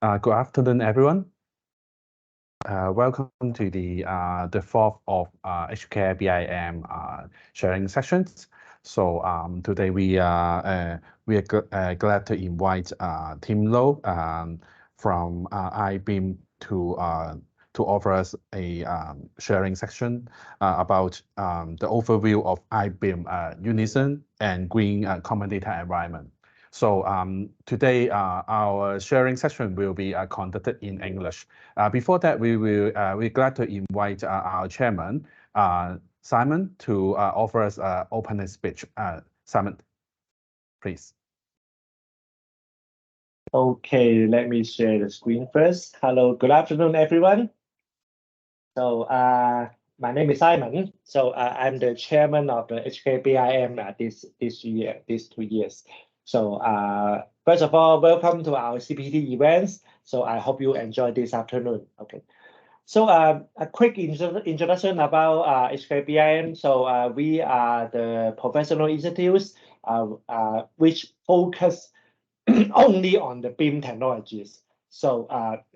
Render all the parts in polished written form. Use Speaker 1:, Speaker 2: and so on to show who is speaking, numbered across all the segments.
Speaker 1: Good afternoon, everyone. Welcome to the fourth of HKIBIM sharing sessions. So today we are glad to invite Tim Low from iBEAM to offer us a sharing section about the overview of iBEAM Unison and green common data environment. So today our sharing session will be conducted in English. Before that, we're glad to invite our chairman, Simon, to offer us an opening speech. Simon, please.
Speaker 2: Okay, let me share the screen first. Hello, good afternoon, everyone. So my name is Simon. So I'm the chairman of the HKIBIM these 2 years. So first of all, welcome to our CPT events. So I hope you enjoy this afternoon. Okay. So a quick introduction about HKIBIM. So we are the professional institutes which focus only on the BEAM technologies. So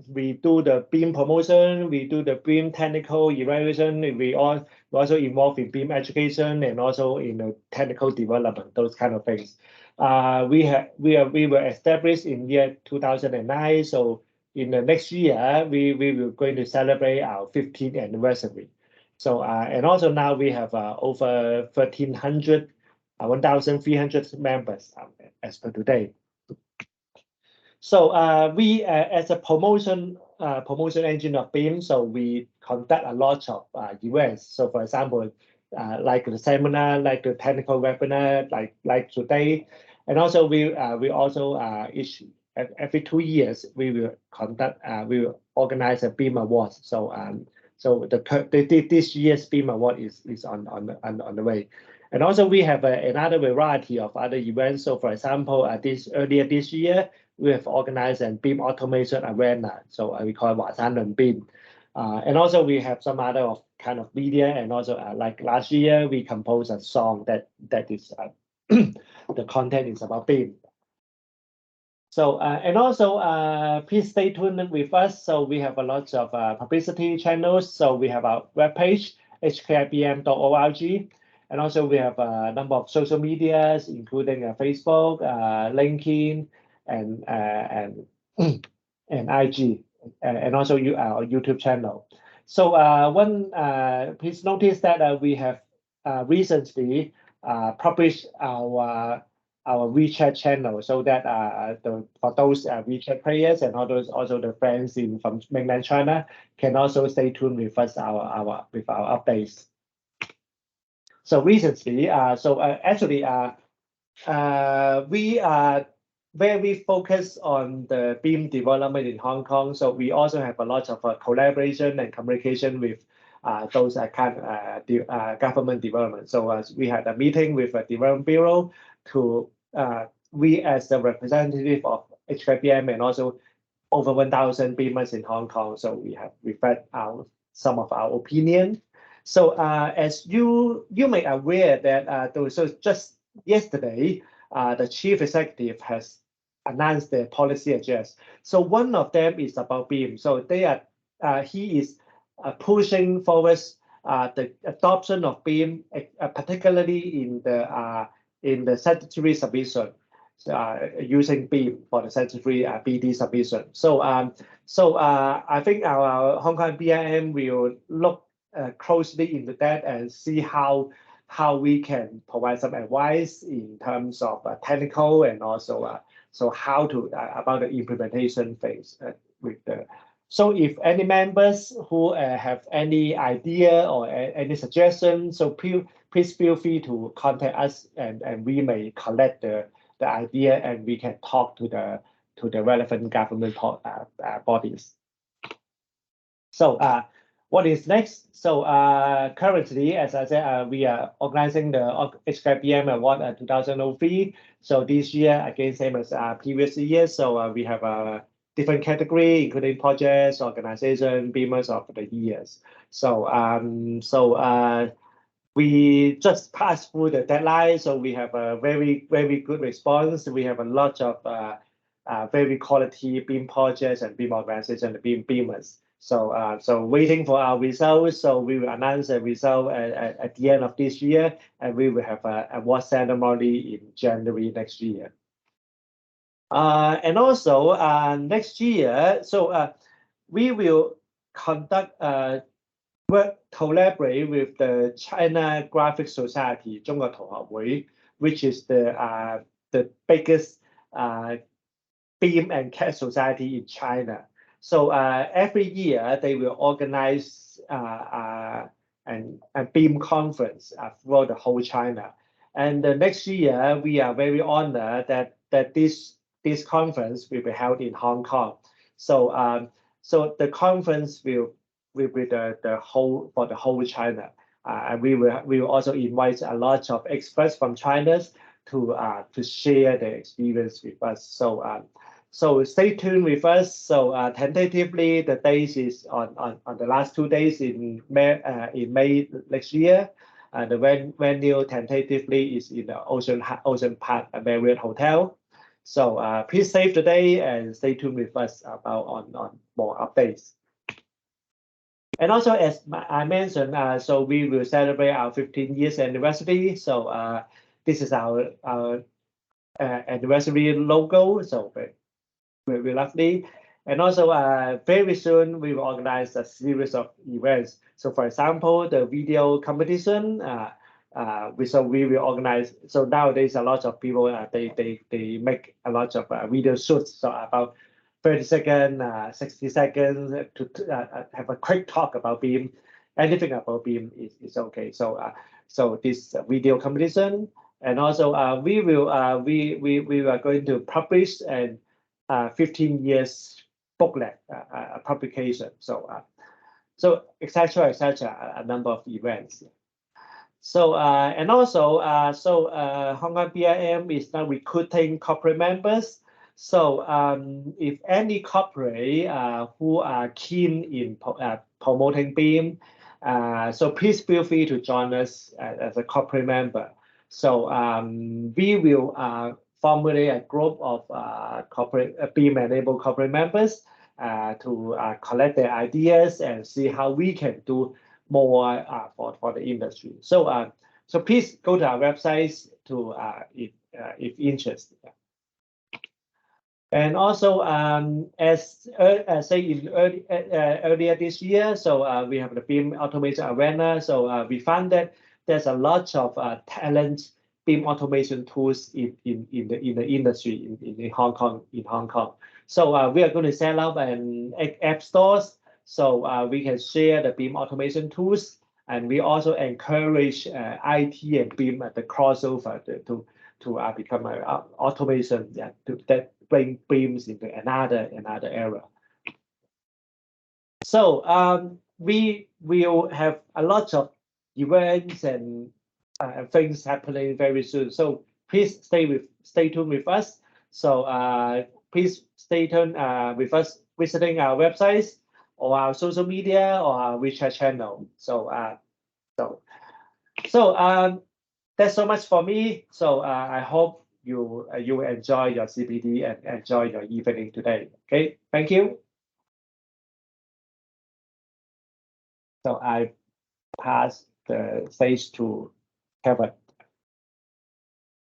Speaker 2: we do the BEAM promotion, we do the BEAM technical evaluation, we also involved in BEAM education and also in the technical development, those kind of things. We were established in year 2009. So in the next year, we were going to celebrate our 15th anniversary. So and also now we have over 1,300 members as per today. So we, as a promotion engine of BEAM, so we conduct a lot of events. So for example, like the seminar, like the technical webinar, like today, and also we also every 2 years we will organize a BEAM Awards. So this year's BEAM Award is on the way. And also we have another variety of other events. So for example, earlier this year, we have organized a BEAM automation arena. So we call it 𝗪𝗲𝗶𝗶. And also we have some other kind of media. And also like last year, we composed a song that is the content is about BEAM. So and also please stay tuned with us. So we have a lot of publicity channels. So we have our webpage, hkibim.org. And also we have a number of social medias, including Facebook, LinkedIn, and IG, and also our YouTube channel. So please notice that we have recently published our WeChat channel, so that for those WeChat players and also the friends from mainland China can also stay tuned with us with our updates. So recently, actually we are very focused on the BEAM development in Hong Kong. So we also have a lot of collaboration and communication with those kind of government development. So we had a meeting with the Development Bureau we as the representative of HKIBIM and also over 1,000 BEAMers in Hong Kong. So we have referred some of our opinion. So as you may aware that so just yesterday, the chief executive has announced the policy address. So one of them is about BEAM. So he is pushing forward the adoption of BEAM, particularly in the statutory submission, using BEAM for the statutory BD submission. So I think our Hong Kong BIM will look closely into that and see how we can provide some advice in terms of technical and also so how to about the implementation phase with the. So if any members who have any idea or any suggestions, so please feel free to contact us and we may collect the idea and we can talk to the relevant government bodies. So what is next? So currently, as I said, we are organizing the HKIBIM Award 2003. So this year, again, same as previous years. So we have a different category, including projects, organization, BEAMers of the years. So we just passed through the deadline. So we have a very good response. We have a lot of very quality BEAM projects and BEAM organization, the BEAMers. So waiting for our results. So we will announce the result at the end of this year, and we will have a award ceremony in January next year. And also next year, so we will conduct collaborate with the China Graphic Society, 中國圖學會, which is the biggest BEAM and CAD society in China. So every year they will organize a BEAM conference throughout the whole China. And next year we are very honored that this conference will be held in Hong Kong. So so the conference will be the whole China. And we will also invite a lot of experts from China to share their experience with us. So stay tuned with us. So tentatively, the date is on the last 2 days in May next year. And the venue tentatively is in the Ocean Park Marriott Hotel. So please save the day and stay tuned with us on more updates. And also, as I mentioned, so we will celebrate our 15 years anniversary. So this is our anniversary logo. So very lovely. And also very soon we will organize a series of events. So for example, the video competition, we will organize. So nowadays a lot of people they make a lot of video shoots, so about 30 seconds, 60 seconds to have a quick talk about BEAM. Anything about BEAM is okay. So this video competition, and also we are going to publish and 15 years booklet publication. So etc. A number of events. So and also Hong Kong BIM is now recruiting corporate members. So if any corporate who are keen in promoting BEAM, so please feel free to join us as a corporate member. So we will formulate a group of corporate BEAM-enabled corporate members to collect their ideas and see how we can do more for the industry. So so please go to our website to if interested. And also as say in earlier this year, so we have the BEAM Automation Arena. So we found that there's a lot of talent BEAM automation tools in the industry in Hong Kong. So we are going to set up an app stores, so we can share the BEAM automation tools, and we also encourage IT and BEAM at the crossover to become an automation that bring BEAMs into another era. So we will have a lot of events and things happening very soon. So please stay tuned with us. So please stay tuned with us visiting our websites or our social media or our WeChat channel. So that's so much for me. So I hope you enjoy your CPD and enjoy your evening today. Okay, thank you. So I pass the stage to Kevin.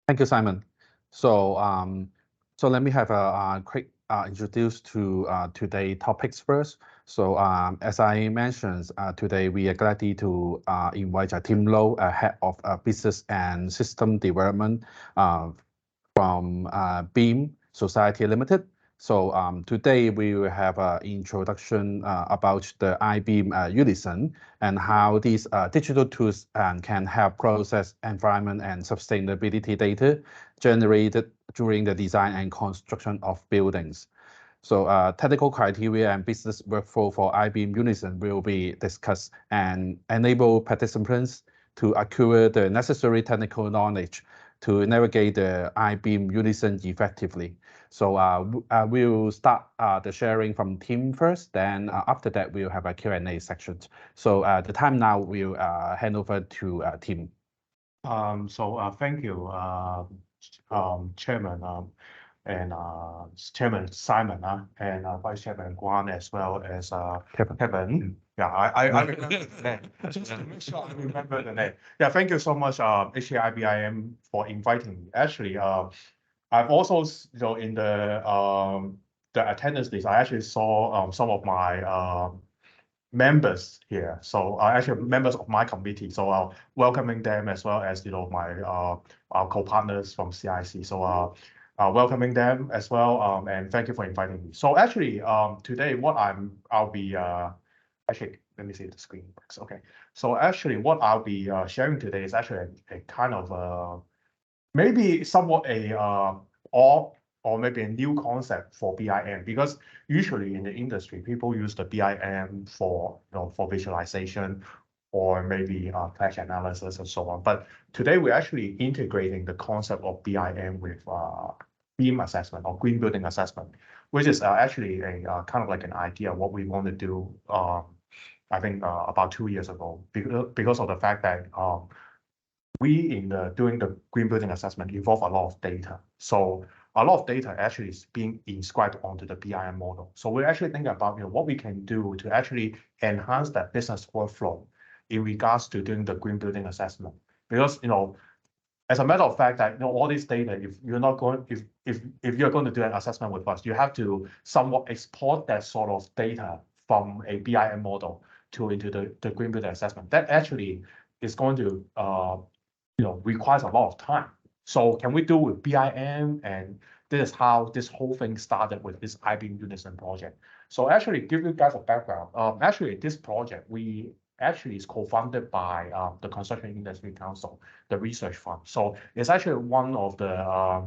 Speaker 1: Thank you, Simon. So so let me have a quick introduce to today's topics first. So as I mentioned, today we are glad to invite 𝗪𝗲𝗹𝘆, head of business and system development from BEAM Society Limited. So today we will have an introduction about the iBEAM Unison and how these digital tools can help process environment and sustainability data generated during the design and construction of buildings. So technical criteria and business workflow for iBEAM Unison will be discussed and enable participants to acquire the necessary technical knowledge to navigate the iBEAM Unison effectively. So we'll start the sharing from Tim first, then after that we'll have a Q&A section. So the time now we'll hand over to Tim.
Speaker 3: Thank you, Chairman. and Chairman Simon and Vice Chairman Guan, as well as Kevin. Yeah, I remember the name. Just to make sure I remember the name. Yeah, thank you so much, HKIBIM, for inviting me. Actually, I've also, in the attendance list, I actually saw some of my members here. So actually members of my committee. So welcoming them, as well as my our co-partners from CIC. So welcoming them as well. And thank you for inviting me. So actually today I'll be actually, let me see if the screen works. Okay. So actually what I'll be sharing today is actually a kind of maybe somewhat or maybe a new concept for BIM, because usually in the industry, people use the BIM for for visualization or maybe clash analysis and so on. But today we're actually integrating the concept of BIM with BEAM assessment or green building assessment, which is actually a kind of like an idea of what we want to do. I think about 2 years ago, because of the fact that we doing the green building assessment involve a lot of data. So a lot of data actually is being inscribed onto the BIM model. So we're actually thinking about what we can do to actually enhance that business workflow in regards to doing the green building assessment. Because as a matter of fact, that all this data, if you're going to do an assessment with us, you have to somewhat export that sort of data from a BIM model into the green building assessment. That actually is going to requires a lot of time. So can we do with BIM? And this is how this whole thing started with this iBEAM Unison project. So actually, give you guys a background. Actually, this project is co-funded by the Construction Industry Council, the research fund. So it's actually one of the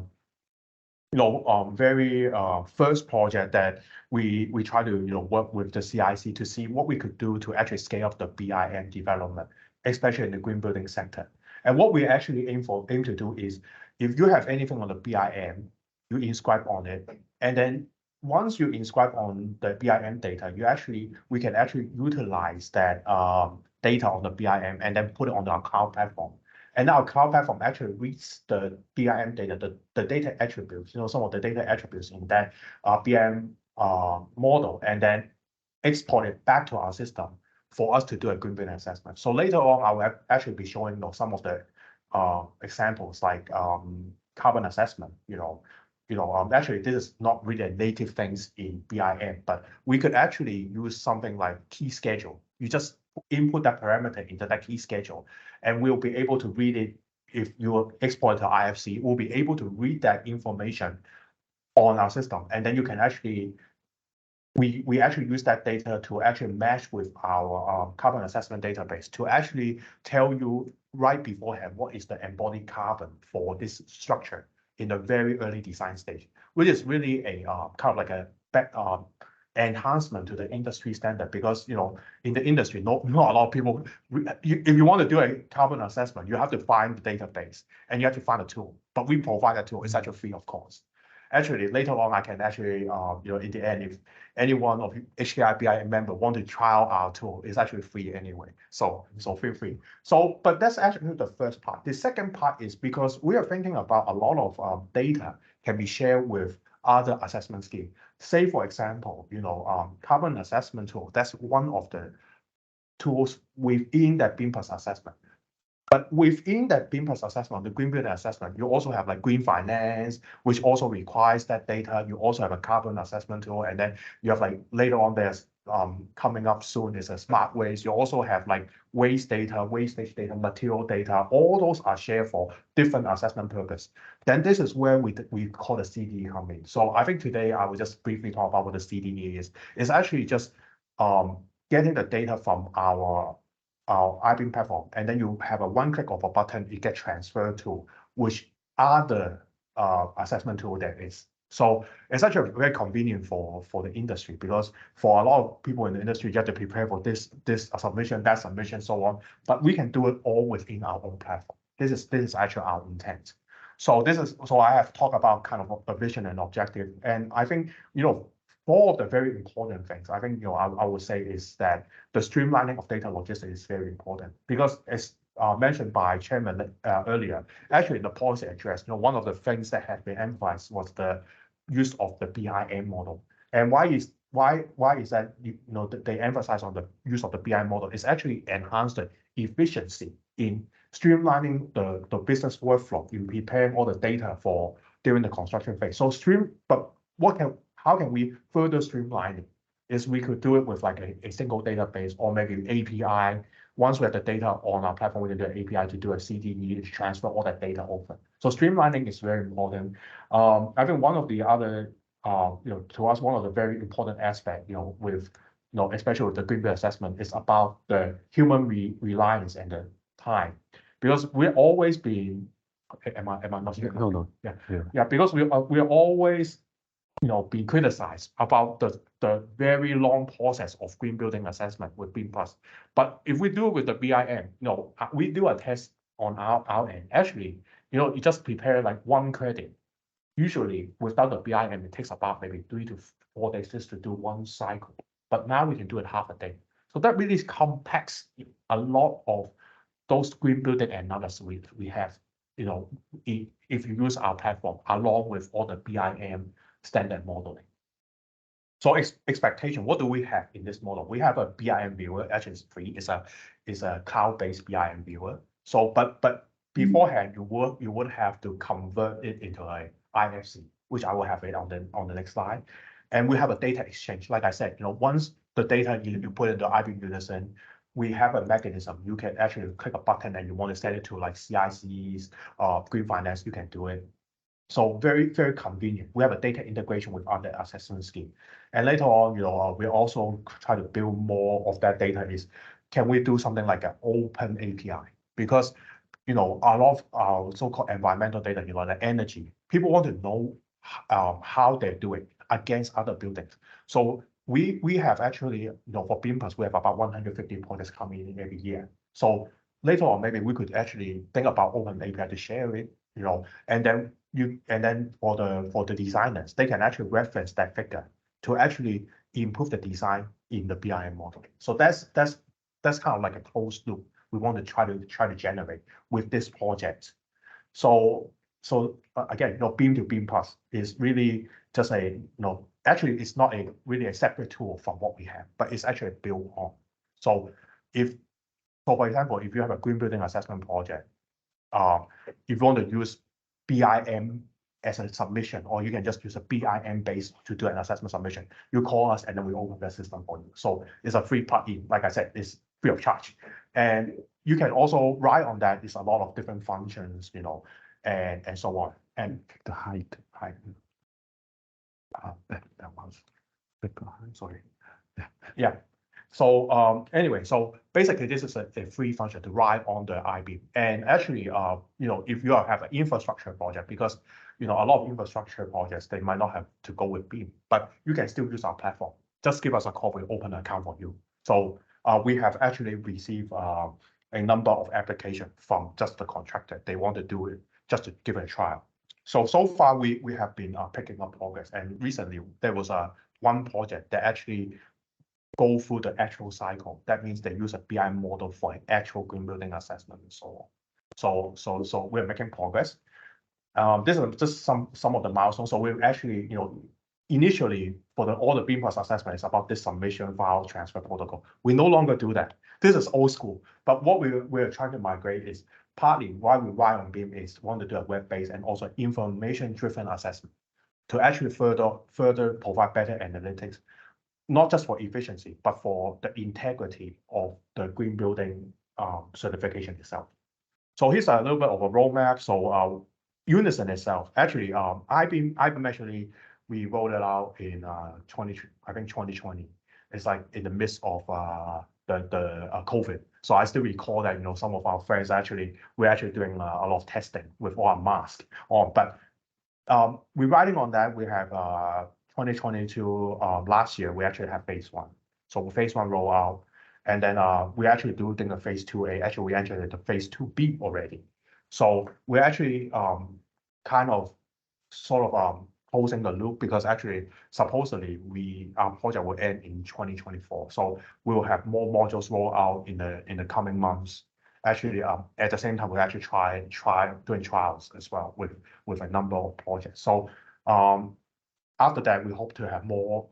Speaker 3: very first project that we try to work with the CIC to see what we could do to actually scale up the BIM development, especially in the green building sector. And what we actually aim to do is, if you have anything on the BIM, you inscribe on it, and then once you inscribe on the BIM data, we can actually utilize that data on the BIM and then put it on our cloud platform. And our cloud platform actually reads the BIM data, the data attributes, some of the data attributes in that BIM model, and then export it back to our system for us to do a green building assessment. So later on, I will actually be showing some of the examples like carbon assessment. Actually, this is not really a native things in BIM, but we could actually use something like key schedule. You just input that parameter into that key schedule, and we'll be able to read it. If you export to IFC, we'll be able to read that information on our system, and then you can actually we actually use that data to actually match with our carbon assessment database to actually tell you right beforehand what is the embodied carbon for this structure in the very early design stage, which is really a kind of like a enhancement to the industry standard. Because in the industry, not a lot of people, if you want to do a carbon assessment, you have to find the database and you have to find a tool. But we provide a tool. It's actually free of cost. Actually, later on, I can actually, in the end, if anyone of HKIBIM member want to trial our tool, it's actually free anyway. So feel free. So, but that's actually the first part. The second part is because we are thinking about a lot of data can be shared with other assessment schemes. Say, for example, carbon assessment tool, that's one of the tools within that BEAM Plus assessment. But within that BEAM Plus assessment, the green building assessment, you also have like green finance, which also requires that data. You also have a carbon assessment tool, and then you have like later on there's coming up soon is a smart waste. You also have like waste data, wastage data, material data. All those are shared for different assessment purpose. Then this is where we call the CDE come in. So I think today I will just briefly talk about what the CDE is. It's actually just getting the data from our iBEAM platform, and then you have a one click of a button, it gets transferred to which other assessment tool that is. So it's actually very convenient for the industry, because for a lot of people in the industry, you have to prepare for this submission, that submission, so on. But we can do it all within our own platform. This is actually our intent. So I have talked about kind of a vision and objective, and I think four of the very important things I think I would say is that the streamlining of data logistics is very important, because as mentioned by Chairman earlier, actually the policy address, one of the things that had been emphasized was the use of the BIM model. And why is that? They emphasize on the use of the BIM model. It's actually enhanced the efficiency in streamlining the business workflow in preparing all the data for during the construction phase. So how can we further streamline it? Is we could do it with like a single database or maybe API. Once we have the data on our platform, we can do an API to do a CDE to transfer all that data over. So streamlining is very important. I think one of the other, to us, one of the very important aspects, especially with the green building assessment, is about the human reliance and the time, because we're always being. Am I not here?
Speaker 1: No.
Speaker 3: Yeah. Because we're always being criticized about the very long process of green building assessment with BIM+. But if we do it with the BIM, we do a test on our end. Actually, you just prepare like one credit. Usually, without the BIM, it takes about maybe 3 to 4 days just to do one cycle. But now we can do it half a day. So that really compacts a lot of those green building analysis we have. If you use our platform along with all the BIM standard modeling. So expectation, what do we have in this model? We have a BIM viewer. Actually, it's free. It's a cloud-based BIM viewer. So, but beforehand, you would have to convert it into a IFC, which I will have it on the next slide. And we have a data exchange. Like I said, once the data you put into iBEAM Unison, we have a mechanism. You can actually click a button and you want to set it to like CICs, green finance, you can do it. So very, very convenient. We have a data integration with other assessment scheme. And later on, we also try to build more of that data can we do something like an open API? Because, a lot of our so-called environmental data, like energy, people want to know how they're doing against other buildings. So we have actually, for BIM+, we have about 150 projects coming in every year. So later on, maybe we could actually think about open API to share it, and then for the designers, they can actually reference that figure to actually improve the design in the BIM model. So that's kind of like a closed loop we want to try to generate with this project. So again, BIM to BIM+ is really just actually it's not really a separate tool from what we have, but it's actually built on. So for example, if you have a green building assessment project, if you want to use BIM as a submission, or you can just use a BIM base to do an assessment submission, you call us and then we open the system for you. So it's a free plugin. Like I said, it's free of charge. And you can also write on that. It's a lot of different functions, and so on. And
Speaker 1: the height.
Speaker 3: That was sorry. Yeah. So anyway, so basically this is a free function to write on the iBEAM. And actually, if you have an infrastructure project, because a lot of infrastructure projects, they might not have to go with BIM, but you can still use our platform. Just give us a call, we'll open an account for you. So we have actually received a number of applications from just the contractor. They want to do it just to give it a trial. So far we have been picking up progress. And recently there was one project that actually go through the actual cycle. That means they use a BIM model for an actual green building assessment and so on. So we're making progress. This is just some of the milestones. So we're actually, initially for all the BIM+ assessment is about this submission file transfer protocol. We no longer do that. This is old school. But what we're trying to migrate is partly why we write on BIM is want to do a web-based and also information-driven assessment to actually further provide better analytics, not just for efficiency, but for the integrity of the green building certification itself. So here's a little bit of a roadmap. So Unison itself, actually, iBEAM actually, we rolled it out in 2020. It's like in the midst of the COVID. So I still recall that some of our friends we're actually doing a lot of testing with all our masks on. But we're writing on that. We have 2022 last year. We actually have phase 1. So phase 1 rollout, and then we actually doing the phase 2A. Actually, we entered the phase 2B already. So we're actually kind of sort of closing the loop, because actually supposedly our project will end in 2024. So we will have more modules roll out in the coming months. Actually, at the same time, we actually try doing trials as well with a number of projects. So after that, we hope to have more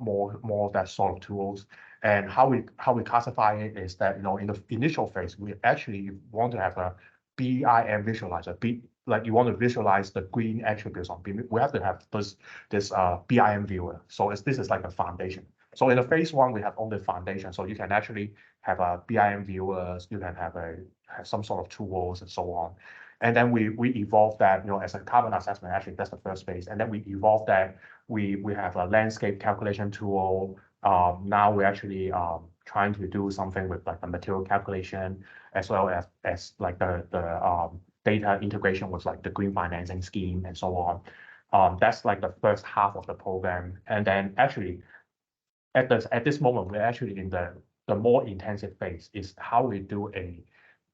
Speaker 3: of that sort of tools. And how we classify it is that, you know, in the initial phase, we actually want to have a BIM visualizer. Like you want to visualize the green attributes on BIM. We have to have this BIM viewer. So this is like a foundation. So in the phase one, we have only foundation. So you can actually have a BIM viewers. You can have some sort of tools and so on. And then we evolve that, you know, as a carbon assessment. Actually, that's the first phase. And then we evolve that. We have a landscape calculation tool. Now we're actually trying to do something with like the material calculation, as well as like the data integration with like the green financing scheme and so on. That's like the first half of the program. And then actually at this moment, we're actually in the more intensive phase is how we do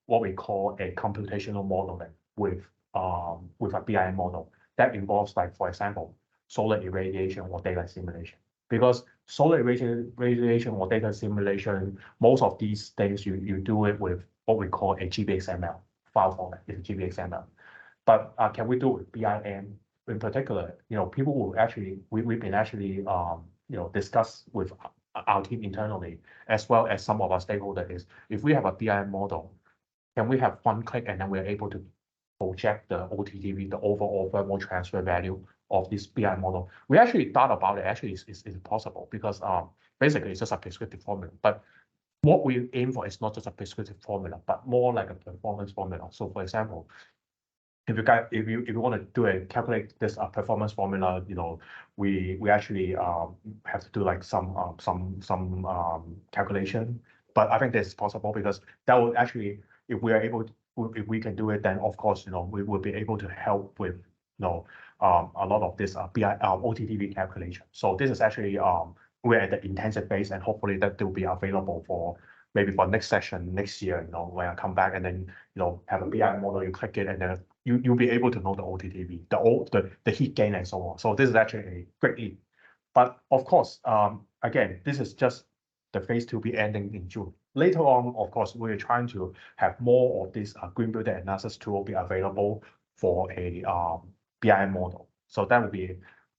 Speaker 3: what we call a computational modeling with a BIM model that involves, like, for example, solar irradiation or data simulation. Because solar irradiation or data simulation, most of these things you do it with what we call a GBXML file format. It's a GBXML. But can we do it with BIM in particular? You know, people will actually we've been actually you know, discuss with our team internally, as well as some of our stakeholders, is if we have a BIM model, can we have one click and then we're able to project the OTTV, the overall thermal transfer value of this BIM model? We actually thought about it. Actually, it's possible because basically it's just a prescriptive formula. But what we aim for is not just a prescriptive formula, but more like a performance formula. So, for example, if you want to calculate this performance formula, you know, we actually have to do like some calculation. But I think this is possible because that will actually, if we can do it, then of course, you know, we will be able to help with, you know, a lot of this OTTV calculation. So this is actually we're at the intensive phase, and hopefully that will be available for maybe for next session next year. You know, when I come back and then, you know, have a BIM model, you click it, and then you'll be able to know the OTTV, the heat gain and so on. So this is actually a great leap. But of course, again, this is just the phase 2 be ending in June. Later on, of course, we're trying to have more of this green building analysis tool be available for a BIM model. So that will be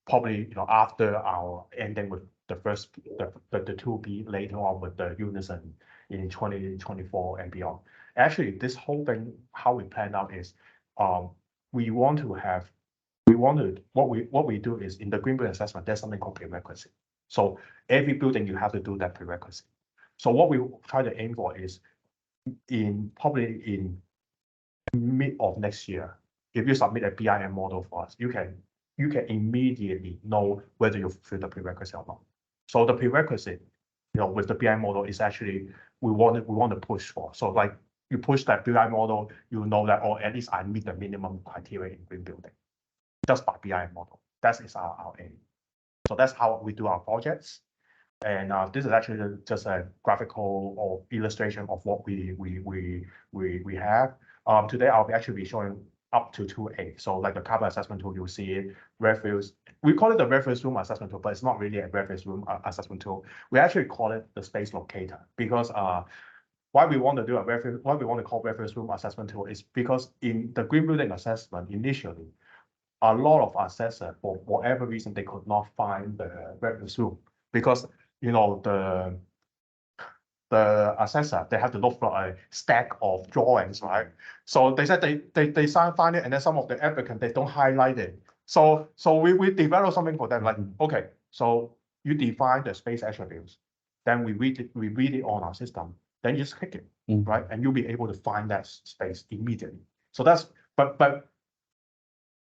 Speaker 3: probably, you know, after our ending with the 2B later on with the Unison in 2024 and beyond. Actually, this whole thing, how we plan out is, what we do is in the green building assessment, there's something called prerequisite. So every building you have to do that prerequisite. So what we try to aim for is probably in mid of next year, if you submit a BIM model for us, you can immediately know whether you fulfill the prerequisite or not. So the prerequisite, you know, with the BIM model is actually we want to push for. So like you push that BIM model, you know that, or at least I meet the minimum criteria in green building, just by BIM model. That is our aim. So that's how we do our projects. And this is actually just a graphical or illustration of what we have. Today I'll actually be showing up to 2A. So like the carbon assessment tool, you'll see it, reference. We call it the reference room assessment tool, but it's not really a reference room assessment tool. We actually call it the space locator because why we want to call reference room assessment tool is because in the green building assessment initially, a lot of assessors, for whatever reason, they could not find the reference room because, you know, the assessor, they have to look for a stack of drawings, right? So they said they find it, and then some of the applicants, they don't highlight it. So we develop something for them, like, okay, so you define the space attributes, then we read it on our system, then you just click it, right? And you'll be able to find that space immediately. So that's, but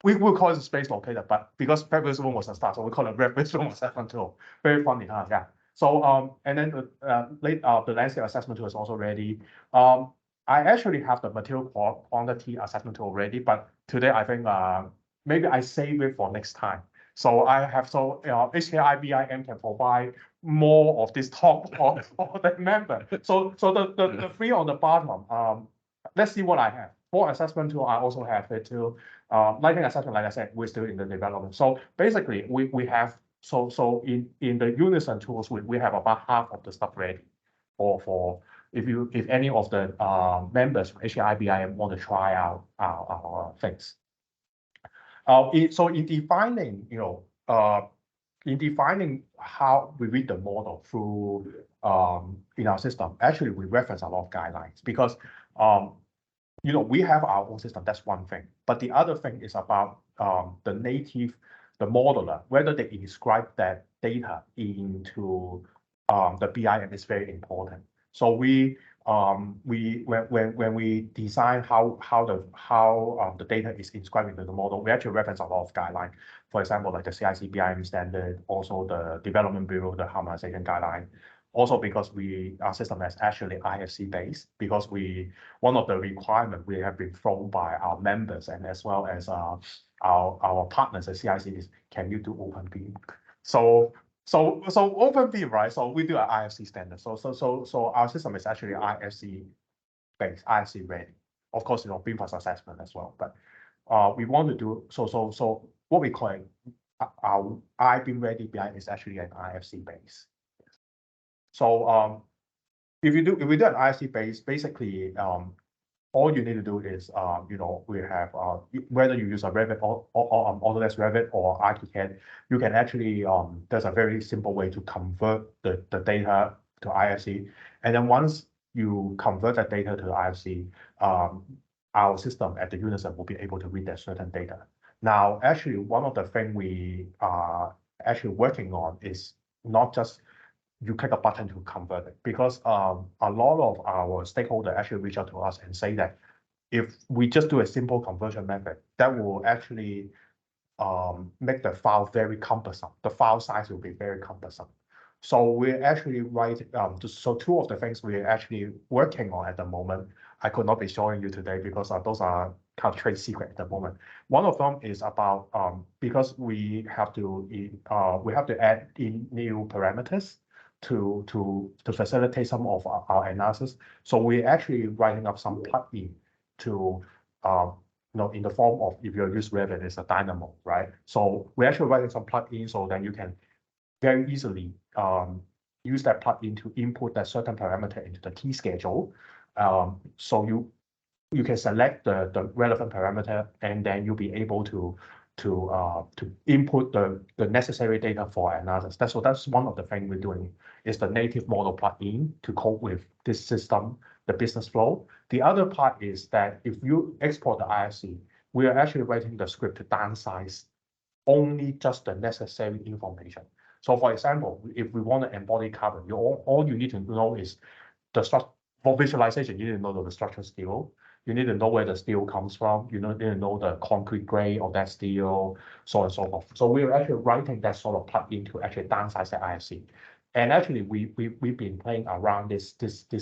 Speaker 3: we will call it a space locator, but because reference room was a start, so we call it reference room assessment tool. Very funny, huh? Yeah. So and then the landscape assessment tool is also ready. I actually have the material quantity assessment tool already, but today I think maybe I save it for next time. So HKIBIM can provide more of this talk for the member. So the three on the bottom. Let's see what I have. For assessment tool, I also have it too. Lighting assessment, like I said, we're still in the development. So basically, we have so in the Unison tools, we have about half of the stuff ready for if any of the members from HKIBIM want to try out our things. So in defining, you know, in defining how we read the model through in our system, actually we reference a lot of guidelines because we have our own system. That's one thing. But the other thing is about the modeler, whether they inscribe that data into the BIM is very important. So when we design how the data is inscribed into the model, we actually reference a lot of guidelines. For example, like the CIC-BIM standard, also the Development Bureau, the harmonization guideline. Also because our system is actually IFC based, because one of the requirements we have been thrown by our members and as well as our partners at CIC is, can you do OpenBeam? So OpenBeam, right? So we do an IFC standard. So our system is actually IFC based, IFC ready. Of course, BIM plus assessment as well. But we want to do so what we call our iBEAM ready BIM is actually an IFC base. So if we do an IFC base, basically all you need to do is we have whether you use a Revit or Autodesk Revit or ArchiCAD, you can actually there's a very simple way to convert the data to IFC, and then once you convert that data to IFC, our system at the Unison will be able to read that certain data. Now, actually, one of the things we are actually working on is not just you click a button to convert it, because a lot of our stakeholders actually reach out to us and say that if we just do a simple conversion method, that will actually make the file very cumbersome. The file size will be very cumbersome. So we're actually so two of the things we're actually working on at the moment, I could not be showing you today because those are kind of trade secret at the moment. One of them is about because we have to add in new parameters to facilitate some of our analysis. So we're actually writing up some plugin to in the form of, if you use Revit, it's a Dynamo, right? So we're actually writing some plugin so that you can very easily use that plugin to input that certain parameter into the key schedule. So you can select the relevant parameter, and then you'll be able to input the necessary data for analysis. That's one of the things we're doing, is the native model plugin to cope with this system, the business flow. The other part is that if you export the IFC, we are actually writing the script to downsize only just the necessary information. So for example, if we want to embody carbon, all you need to know is for visualization, you need to know the structural steel. You need to know where the steel comes from. You need to know the concrete grade of that steel, so on and so forth. So we're actually writing that sort of plugin to actually downsize the IFC. And actually, we've been playing around this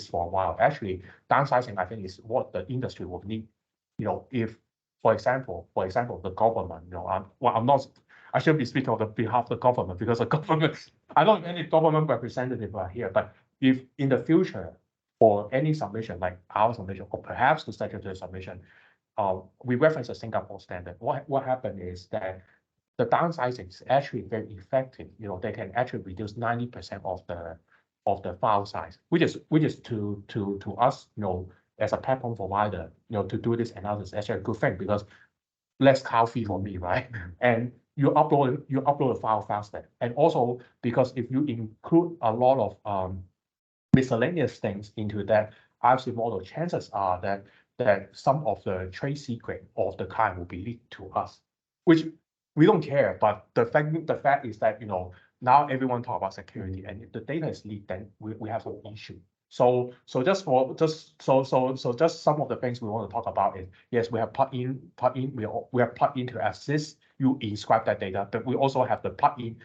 Speaker 3: for a while. Actually, downsizing, I think, is what the industry will need. If, for example, the government, I should be speaking on behalf of the government, because the government, I don't know if any government representative are here, but if in the future, for any submission, like our submission, or perhaps the statutory submission, we reference a Singapore standard. What happened is that the downsizing is actually very effective. They can actually reduce 90% of the file size, which is to us, as a platform provider, to do this analysis is actually a good thing, because less cow fee for me, right? And you upload the file faster, and also because if you include a lot of miscellaneous things into that IFC model, chances are that some of the trade secret of the client will be leaked to us, which we don't care. But the fact is that now everyone talk about security, and if the data is leaked, then we have an issue. So just some of the things we want to talk about is, yes, we have plugin we have plugin to assist you inscribe that data, but we also have the plugin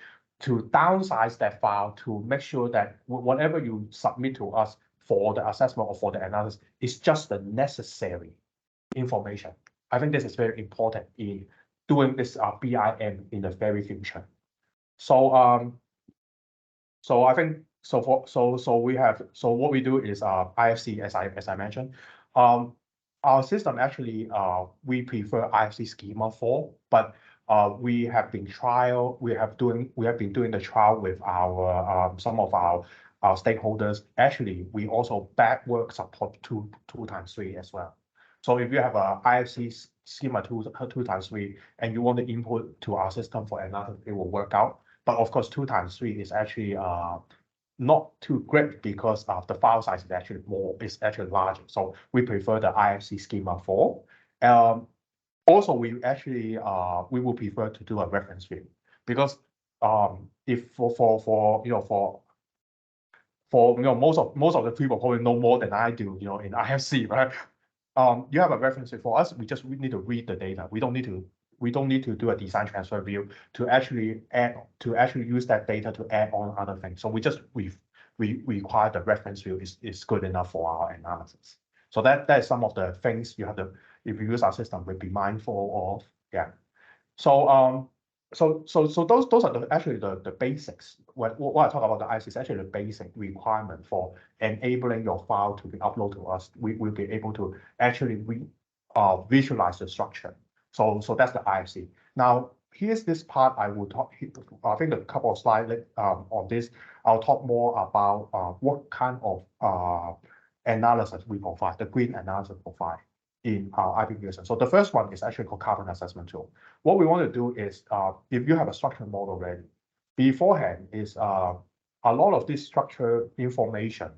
Speaker 3: to downsize that file to make sure that whatever you submit to us for the assessment or for the analysis is just the necessary information. I think this is very important in doing this BIM in the very future. So I think what we do is IFC, as I mentioned. Our system actually we prefer IFC schema 4, but we have been doing the trial with our some of our stakeholders. Actually, we also backward support 2x3 as well. So if you have a IFC schema 2x3 and you want to input to our system for analysis, it will work out. But of course, 2 times 3 is actually not too great because the file size is actually larger. So we prefer the IFC schema 4. Also, we will prefer to do a reference view because if for most of the people probably know more than I do, in IFC, right? You have a reference view. For us, we need to read the data. We don't need to do a design transfer view to actually use that data to add on other things. So we require the reference view is good enough for our analysis. So that is some of the things you have to, if you use our system, we'll be mindful of. Yeah. So those are actually the basics. What I talk about the IC is actually the basic requirement for enabling your file to be uploaded to us. We will be able to actually visualize the structure. So that's the IFC. Now here's this part I will talk. I think a couple of slides on this. I'll talk more about what kind of analysis we provide, the green analysis provide in our iBEAM Unison. So the first one is actually called carbon assessment tool. What we want to do is, if you have a structural model ready, beforehand is a lot of this structure information.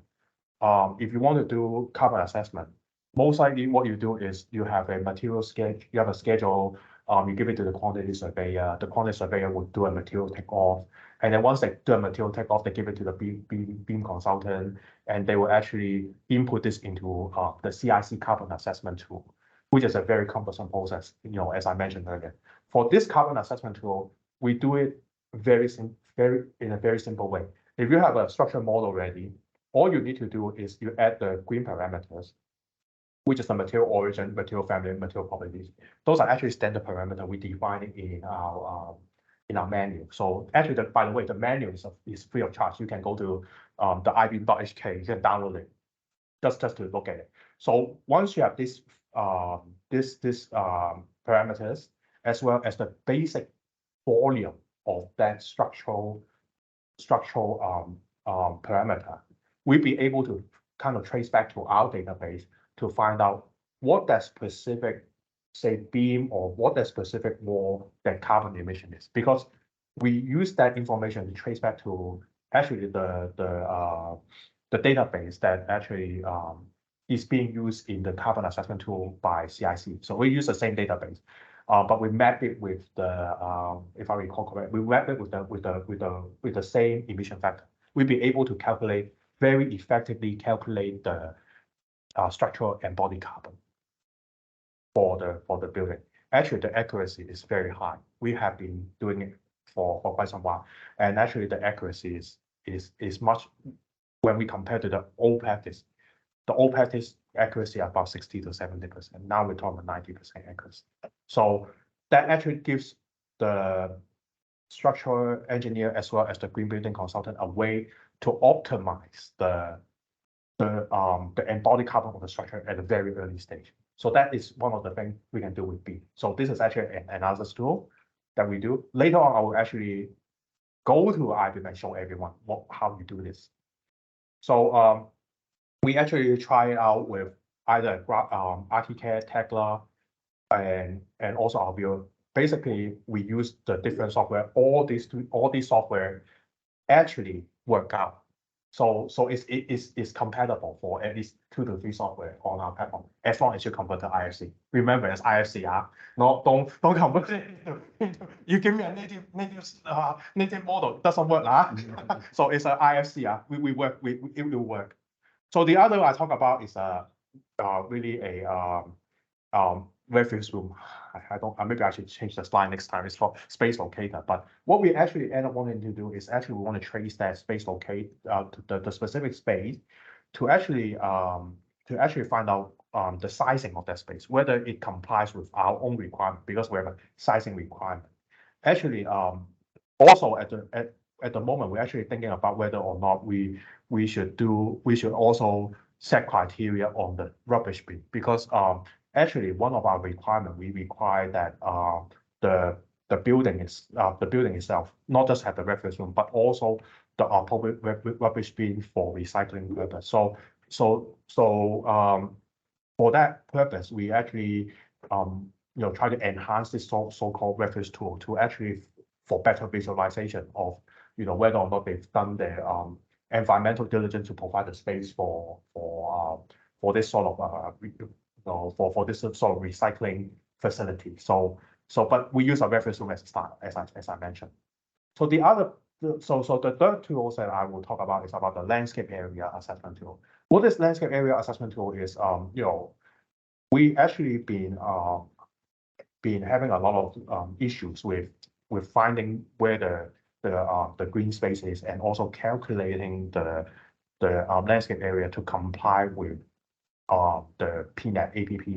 Speaker 3: If you want to do carbon assessment, most likely what you do is you have a material schedule, you have a schedule, you give it to the quantity surveyor. The quantity surveyor will do a material takeoff. And then once they do a material takeoff, they give it to the BEAM consultant, and they will actually input this into the CIC carbon assessment tool, which is a very cumbersome process, as I mentioned earlier. For this carbon assessment tool, we do it in a very simple way. If you have a structural model ready, all you need to do is you add the green parameters, which is the material origin, material family, material properties. Those are actually standard parameters we define in our menu. So actually, by the way, the menu is free of charge. You can go to the iBEAM.HK, you can download it just to look at it. So once you have this parameters, as well as the basic volume of that structural parameter, we'll be able to kind of trace back to our database to find out what that specific, say, beam or what that specific wall that carbon emission is, because we use that information to trace back to actually the database that actually is being used in the carbon assessment tool by CIC. So we use the same database, but we map it with the, if I recall correctly, we map it with the same emission factor. We'll be able to very effectively calculate the structural embodied carbon for the building. Actually, the accuracy is very high. We have been doing it for quite some while, and actually the accuracy is much, when we compare to the old practice. The old practice accuracy about 60 to 70%. Now we're talking about 90% accuracy. So that actually gives the structural engineer as well as the green building consultant a way to optimize the embodied carbon of the structure at a very early stage. So that is one of the things we can do with BEAM. So this is actually an analysis tool that we do. Later on, I will actually go to iBEAM and show everyone how you do this. So we actually try it out with either ArchiCAD, Tekla, and also our viewer. Basically, we use the different software. All these software actually work out. So it's compatible for at least 2 to 3 software on our platform, as long as you convert to IFC. Remember, it's IFC, don't convert it into, you give me a native model, doesn't work, So it's an IFC, it will work. So the other I talk about is really a reference room. Maybe I should change the slide next time. It's called space locator. But what we actually end up wanting to do is actually we want to trace that space locate the specific space to actually find out the sizing of that space, whether it complies with our own requirement, because we have a sizing requirement. Actually, also at the moment, we're actually thinking about whether or not we should also set criteria on the rubbish bin, because actually, one of our requirements, we require that the building itself not just have the refuse room, but also the appropriate rubbish bin for recycling purpose. So for that purpose, we actually try to enhance this so-called refuse tool to actually for better visualization of whether or not they've done their environmental diligence to provide the space for this sort of for this sort of recycling facility. But we use a reference room as a start, as I mentioned. So the third tool that I will talk about is about the landscape area assessment tool. What this landscape area assessment tool is, we actually been having a lot of issues with finding where the green space is, and also calculating the landscape area to comply with the PNET APP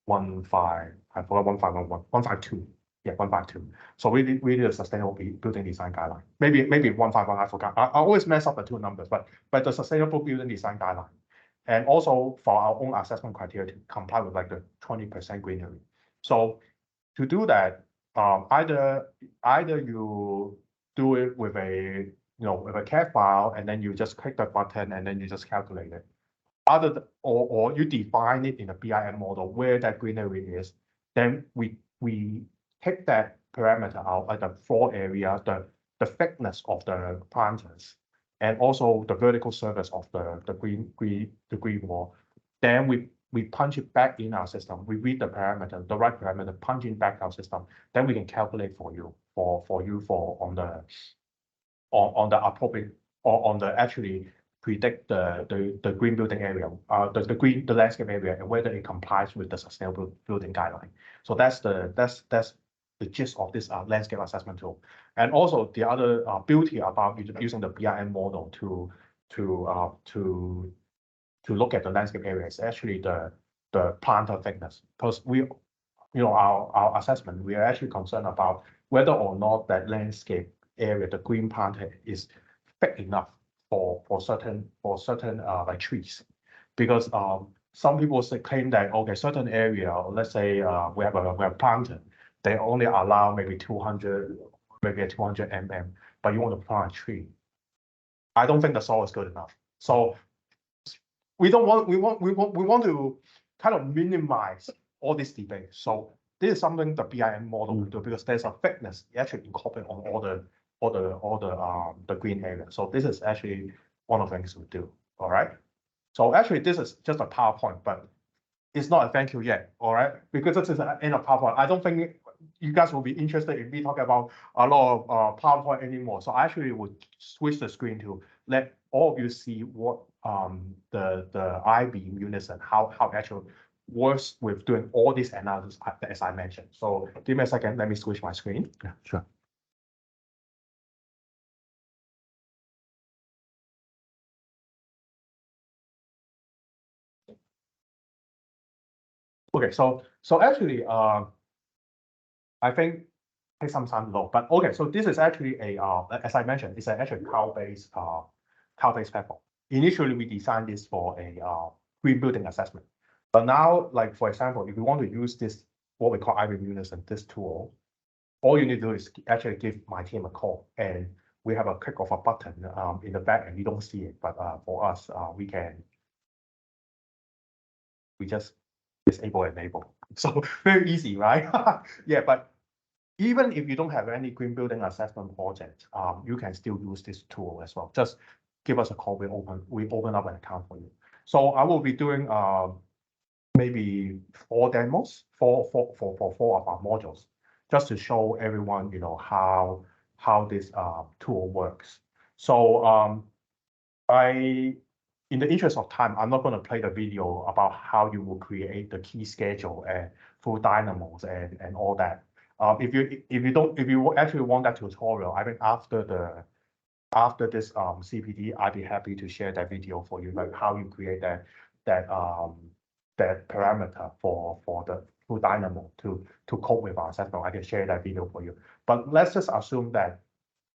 Speaker 3: 152. Yeah, 152. So we did a sustainable building design guideline. Maybe 151. I forgot. I always mess up the two numbers, but the sustainable building design guideline, and also for our own assessment criteria to comply with like the 20% greenery. So to do that, either you do it with a with a CAD file, and then you just click that button and then you just calculate it. Or you define it in a BIM model where that greenery is. Then we take that parameter out, like the floor area, the thickness of the planters, and also the vertical surface of the green wall. Then we punch it back in our system. We read the parameter, the right parameter, punch it back our system. Then we can calculate for you on the appropriate, or on the actually predict the green building area, the landscape area, and whether it complies with the sustainable building guideline. So that's the gist of this landscape assessment tool. And also the other beauty about using the BIM model to look at the landscape area is actually the planter thickness, because our assessment, we are actually concerned about whether or not that landscape area, the green planter, is thick enough for certain like trees, because some people claim that, okay, certain area, let's say we have a planter, they only allow maybe 200 mm, but you want to plant a tree. I don't think the soil is good enough. So we want to kind of minimize all this debate. So this is something the BIM model will do, because there's a thickness actually incorporated on all the green area. So this is actually one of the things we do. All right. So actually this is just a PowerPoint, but it's not a thank you yet. All right, because this is the end of PowerPoint. I don't think you guys will be interested if we talk about a lot of PowerPoint anymore. So I actually would switch the screen to let all of you see what the iBEAM Unison, how it actually works with doing all this analysis as I mentioned. So give me a second, let me switch my screen.
Speaker 1: Yeah, sure.
Speaker 3: Okay, so actually, I think take some time to load, but okay, so this is actually a as I mentioned, it's actually cloud-based platform. Initially, we designed this for a green building assessment, but now, like for example, if you want to use this, what we call iBEAM Unison, this tool, all you need to do is actually give my team a call, and we have a click of a button in the back, and you don't see it, but for us, we just disable and enable. So very easy, right? Yeah, but even if you don't have any green building assessment project, you can still use this tool as well. Just give us a call. We open up an account for you. So I will be doing maybe 4 demos for 4 of our modules, just to show everyone, how this tool works. So in the interest of time, I'm not going to play the video about how you will create the key schedule and full dynamos and all that. If you actually want that tutorial, I think after this CPD, I'd be happy to share that video for you, like how you create that parameter for the full dynamo to cope with our assessment. I can share that video for you. But let's just assume that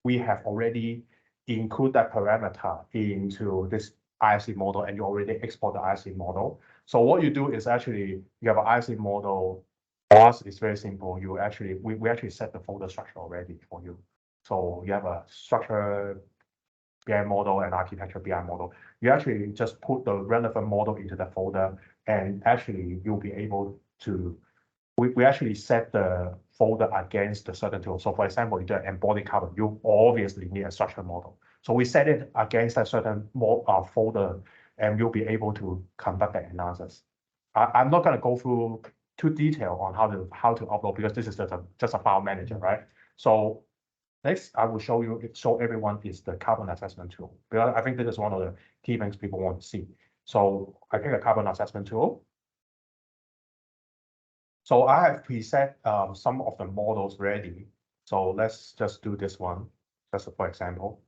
Speaker 3: we have already included that parameter into this ISC model, and you already export the ISC model. So what you do is actually you have an ISC model. For us, it's very simple. We actually set the folder structure already for you. So you have a structure BI model and architecture BI model. You actually just put the relevant model into the folder, and actually you'll be able to we actually set the folder against the certain tool. So for example, you do an embodied carbon, you obviously need a structural model. So we set it against a certain folder, and you'll be able to conduct the analysis. I'm not going to go through too detail on how to upload, because this is just a file manager, right? So next, I will show everyone is the carbon assessment tool, because I think this is one of the key things people want to see. So I think the carbon assessment tool. So I have preset some of the models ready. So let's just do this one, just for example.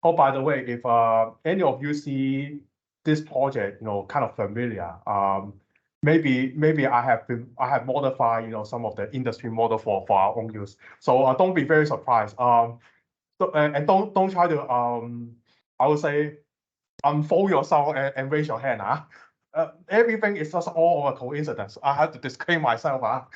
Speaker 3: Oh, by the way, if any of you see this project, kind of familiar, maybe I have modified, some of the industry model for our own use. So don't be very surprised. And don't try to I would say unfold yourself and raise your hand. Everything is just all a coincidence. I have to disclaim myself.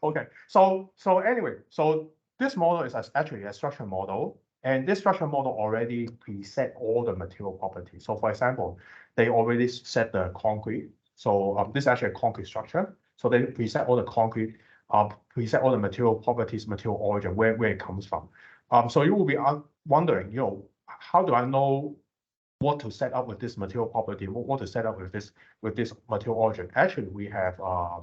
Speaker 3: Okay. So anyway, so this model is actually a structure model, and this structure model already preset all the material properties. So for example, they already set the concrete. So this is actually a concrete structure. So they preset all the concrete, preset all the material properties, material origin, where it comes from. So you will be wondering, how do I know what to set up with this material property, what to set up with this material origin? Actually, we have I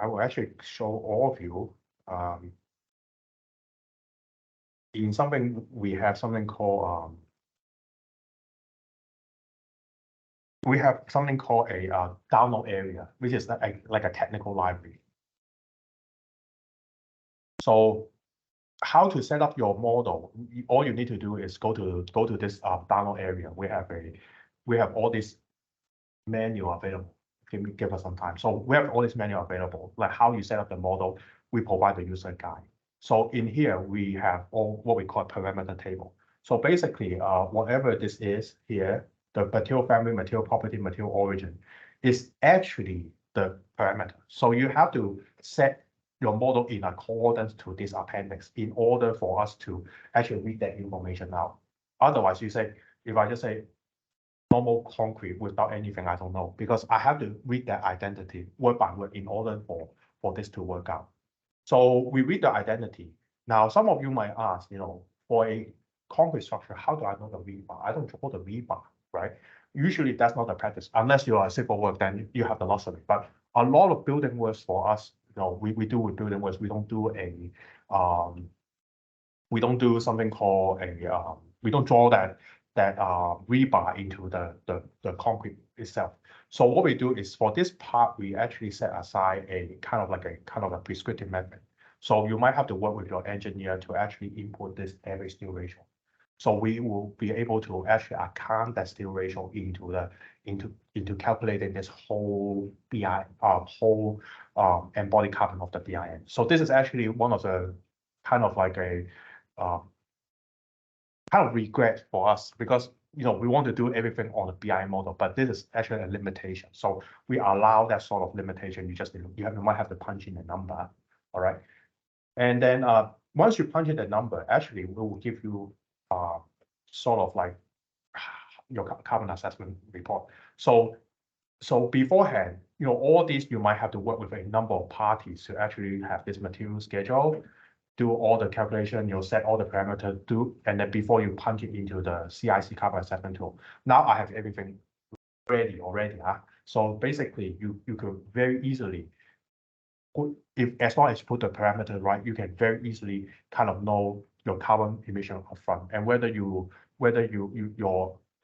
Speaker 3: will actually show all of you in something. We have something called a download area, which is like a technical library. So how to set up your model? All you need to do is go to this download area. We have all this manual available. Give us some time. So we have all this manual available, like how you set up the model. We provide the user guide. So in here we have all what we call parameter table. So basically, whatever this is here, the material family, material property, material origin, is actually the parameter. So you have to set your model in accordance to this appendix in order for us to actually read that information out. Otherwise, you say, if I just say normal concrete without anything, I don't know, because I have to read that identity word by word in order for this to work out. So we read the identity. Now, some of you might ask, for a concrete structure, how do I know the rebar? I don't draw the rebar, right? Usually that's not the practice. Unless you are a civil work, then you have the luxury. But a lot of building works for us, we do with building works. We don't do something called we don't draw that rebar into the concrete itself. So what we do is, for this part, we actually set aside a kind of a prescriptive method. So you might have to work with your engineer to actually input this average steel ratio. So we will be able to actually account that steel ratio into calculating this whole embodied carbon of the BIM. So this is actually one of the kind of like a kind of regret for us, because we want to do everything on the BIM model, but this is actually a limitation. So we allow that sort of limitation. You might have to punch in a number, all right? And then once you punch in the number, actually we will give you sort of like your carbon assessment report. So beforehand, all these you might have to work with a number of parties to actually have this material schedule, do all the calculation, set all the parameters, and then before you punch it into the CIC carbon assessment tool. Now I have everything ready already. So basically, you could very easily as long as you put the parameter right, you can very easily kind of know your carbon emission upfront, and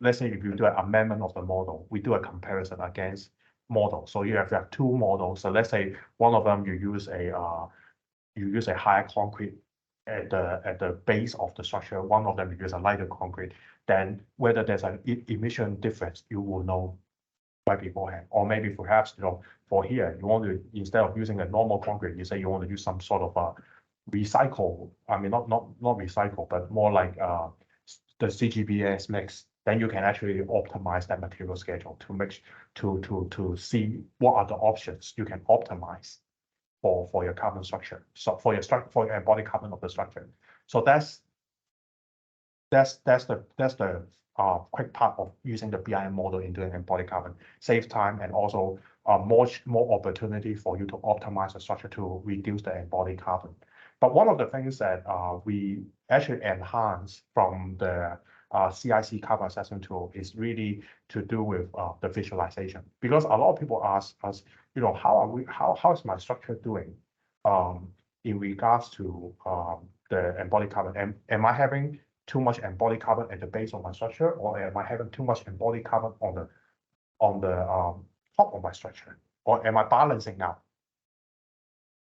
Speaker 3: let's say if you do an amendment of the model, we do a comparison against models. So you have two models. So let's say one of them you use a higher concrete at the base of the structure. One of them you use a lighter concrete. Then whether there's an emission difference, you will know right beforehand. Or maybe perhaps for here you want to, instead of using a normal concrete, you say you want to use some sort of a recycle. I mean not recycle, but more like the CGBS mix. Then you can actually optimize that material schedule to see what are the options you can optimize for your carbon structure. So for your embodied carbon of the structure. So that's the quick part of using the BIM model into an embodied carbon. Save time and also more opportunity for you to optimize the structure to reduce the embodied carbon. But one of the things that we actually enhance from the CIC carbon assessment tool is really to do with the visualization, because a lot of people ask us, how is my structure doing in regards to the embodied carbon? Am I having too much embodied carbon at the base of my structure, or am I having too much embodied carbon on the top of my structure, or am I balancing out?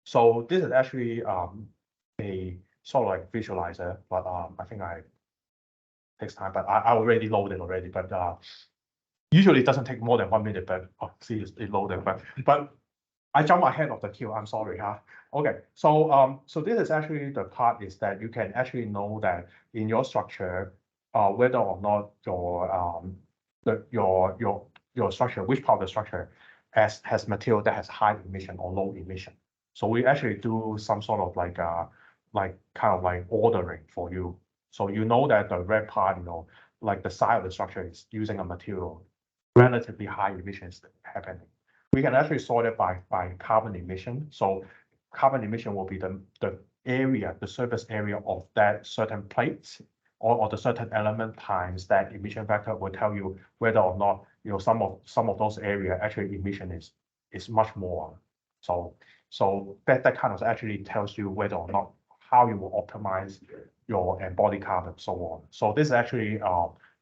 Speaker 3: So this is actually a sort of like visualizer, but I think it takes time, but I already loaded already, but usually it doesn't take more than 1 minute, but see, it loaded, but I jumped ahead of the queue, I'm sorry, huh? Okay, so this is actually the part is that you can actually know that in your structure, whether or not your structure, which part of the structure has material that has high emission or low emission. So we actually do some sort of like kind of like ordering for you. So you know that the red part, like the side of the structure is using a material relatively high emissions happening. We can actually sort it by carbon emission. So carbon emission will be the area, the surface area of that certain plate or the certain element times that emission factor will tell you whether or not some of those area actually emission is much more. So that kind of actually tells you whether or not how you will optimize your embodied carbon, so on. So this is actually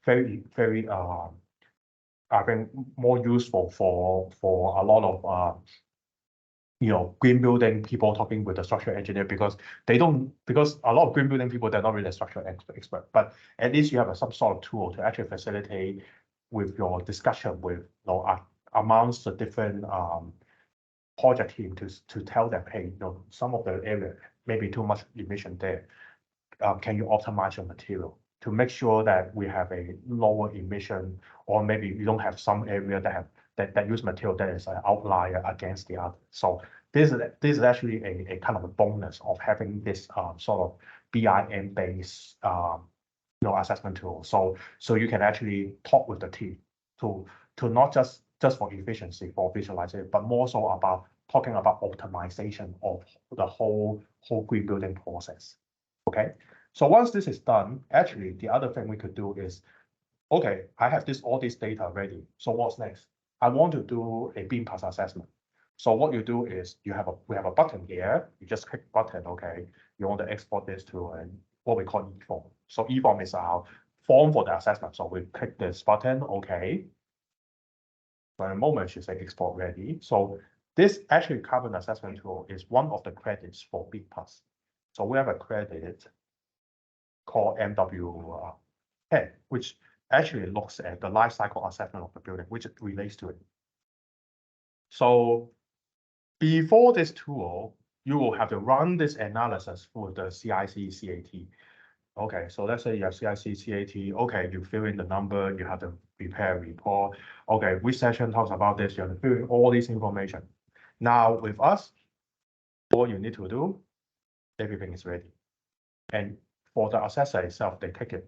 Speaker 3: very, very I think more useful for a lot of green building people talking with the structural engineer, because a lot of green building people, they're not really a structural expert, but at least you have some sort of tool to actually facilitate with your discussion with amongst the different project team to tell them, hey, some of the area may be too much emission there. Can you optimize your material to make sure that we have a lower emission, or maybe you don't have some area that use material that is an outlier against the other. So this is actually a kind of a bonus of having this sort of BIM based assessment tool. So you can actually talk with the team to not just for efficiency, for visualization, but more so about talking about optimization of the whole green building process. Okay. So once this is done, actually the other thing we could do is, okay, I have all this data ready. So what's next? I want to do a beam pass assessment. So what you do is we have a button here. You just click button. Okay, you want to export this to what we call eForm. So eForm is our form for the assessment. So we click this button. Okay. For a moment, you say export ready. So this actually carbon assessment tool is one of the credits for beam pass. So we have a credit called MW10, which actually looks at the life cycle assessment of the building, which relates to it. So before this tool, you will have to run this analysis for the CIC CAT. Okay, so let's say you have CIC CAT. Okay, you fill in the number, you have to prepare a report. Okay, which section talks about this? You have to fill in all this information. Now with us, all you need to do, everything is ready. And for the assessor itself, they click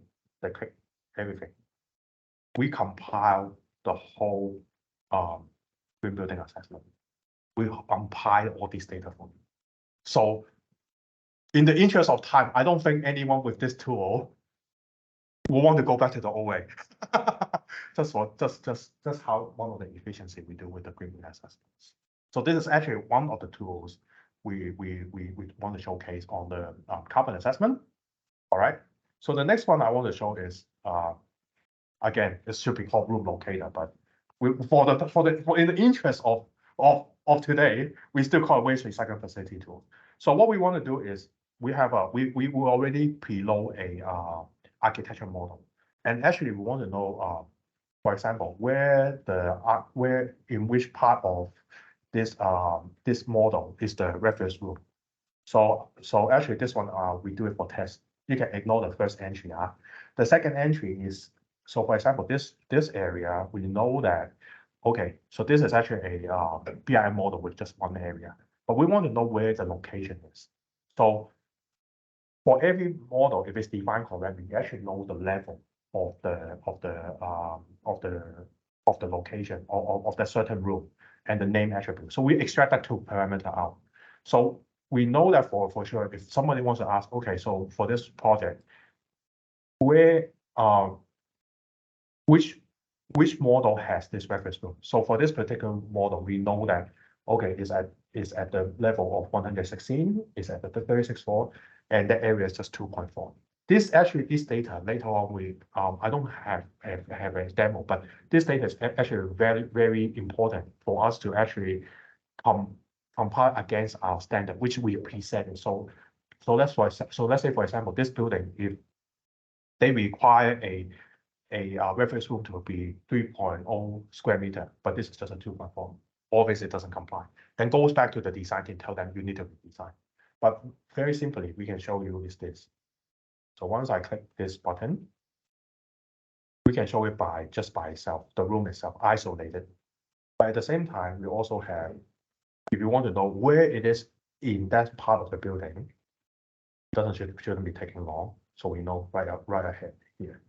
Speaker 3: everything. We compile the whole green building assessment. We compile all this data for you. So in the interest of time, I don't think anyone with this tool will want to go back to the old way. just how one of the efficiency we do with the green building assessments. So this is actually one of the tools we want to showcase on the carbon assessment. All right. So the next one I want to show is again, it should be called room locator, but in the interest of today, we still call it waste recycling facility tool. So what we want to do is we will already preload a architecture model, and actually we want to know, for example, where in which part of this model is the refuse room. So actually this one we do it for test. You can ignore the first entry. The second entry is, so for example, this area, we know that, okay, so this is actually a BIM model with just one area, but we want to know where the location is. So for every model, if it's defined correctly, you actually know the level of the location of the certain room. and the name attribute. So we extract that two parameter out. So we know that for sure, if somebody wants to ask, okay, so for this project, where which model has this reference room? So for this particular model, we know that okay, is at the level of 116, is at the 36 floor, and the area is just 2.4. This data later on I don't have a demo, but this data is actually very important for us to actually compare against our standard, which we presented. So let's say for example, this building, if they require a reference room to be 3.0 square meter, but this is just a 2.4. Obviously, it doesn't comply. Then goes back to the design team, tell them you need to redesign. But very simply, we can show you is this. So once I click this button, we can show it just by itself, the room itself, isolated. But at the same time, we also have, if you want to know where it is in that part of the building, it shouldn't be taking long. So we know right ahead here.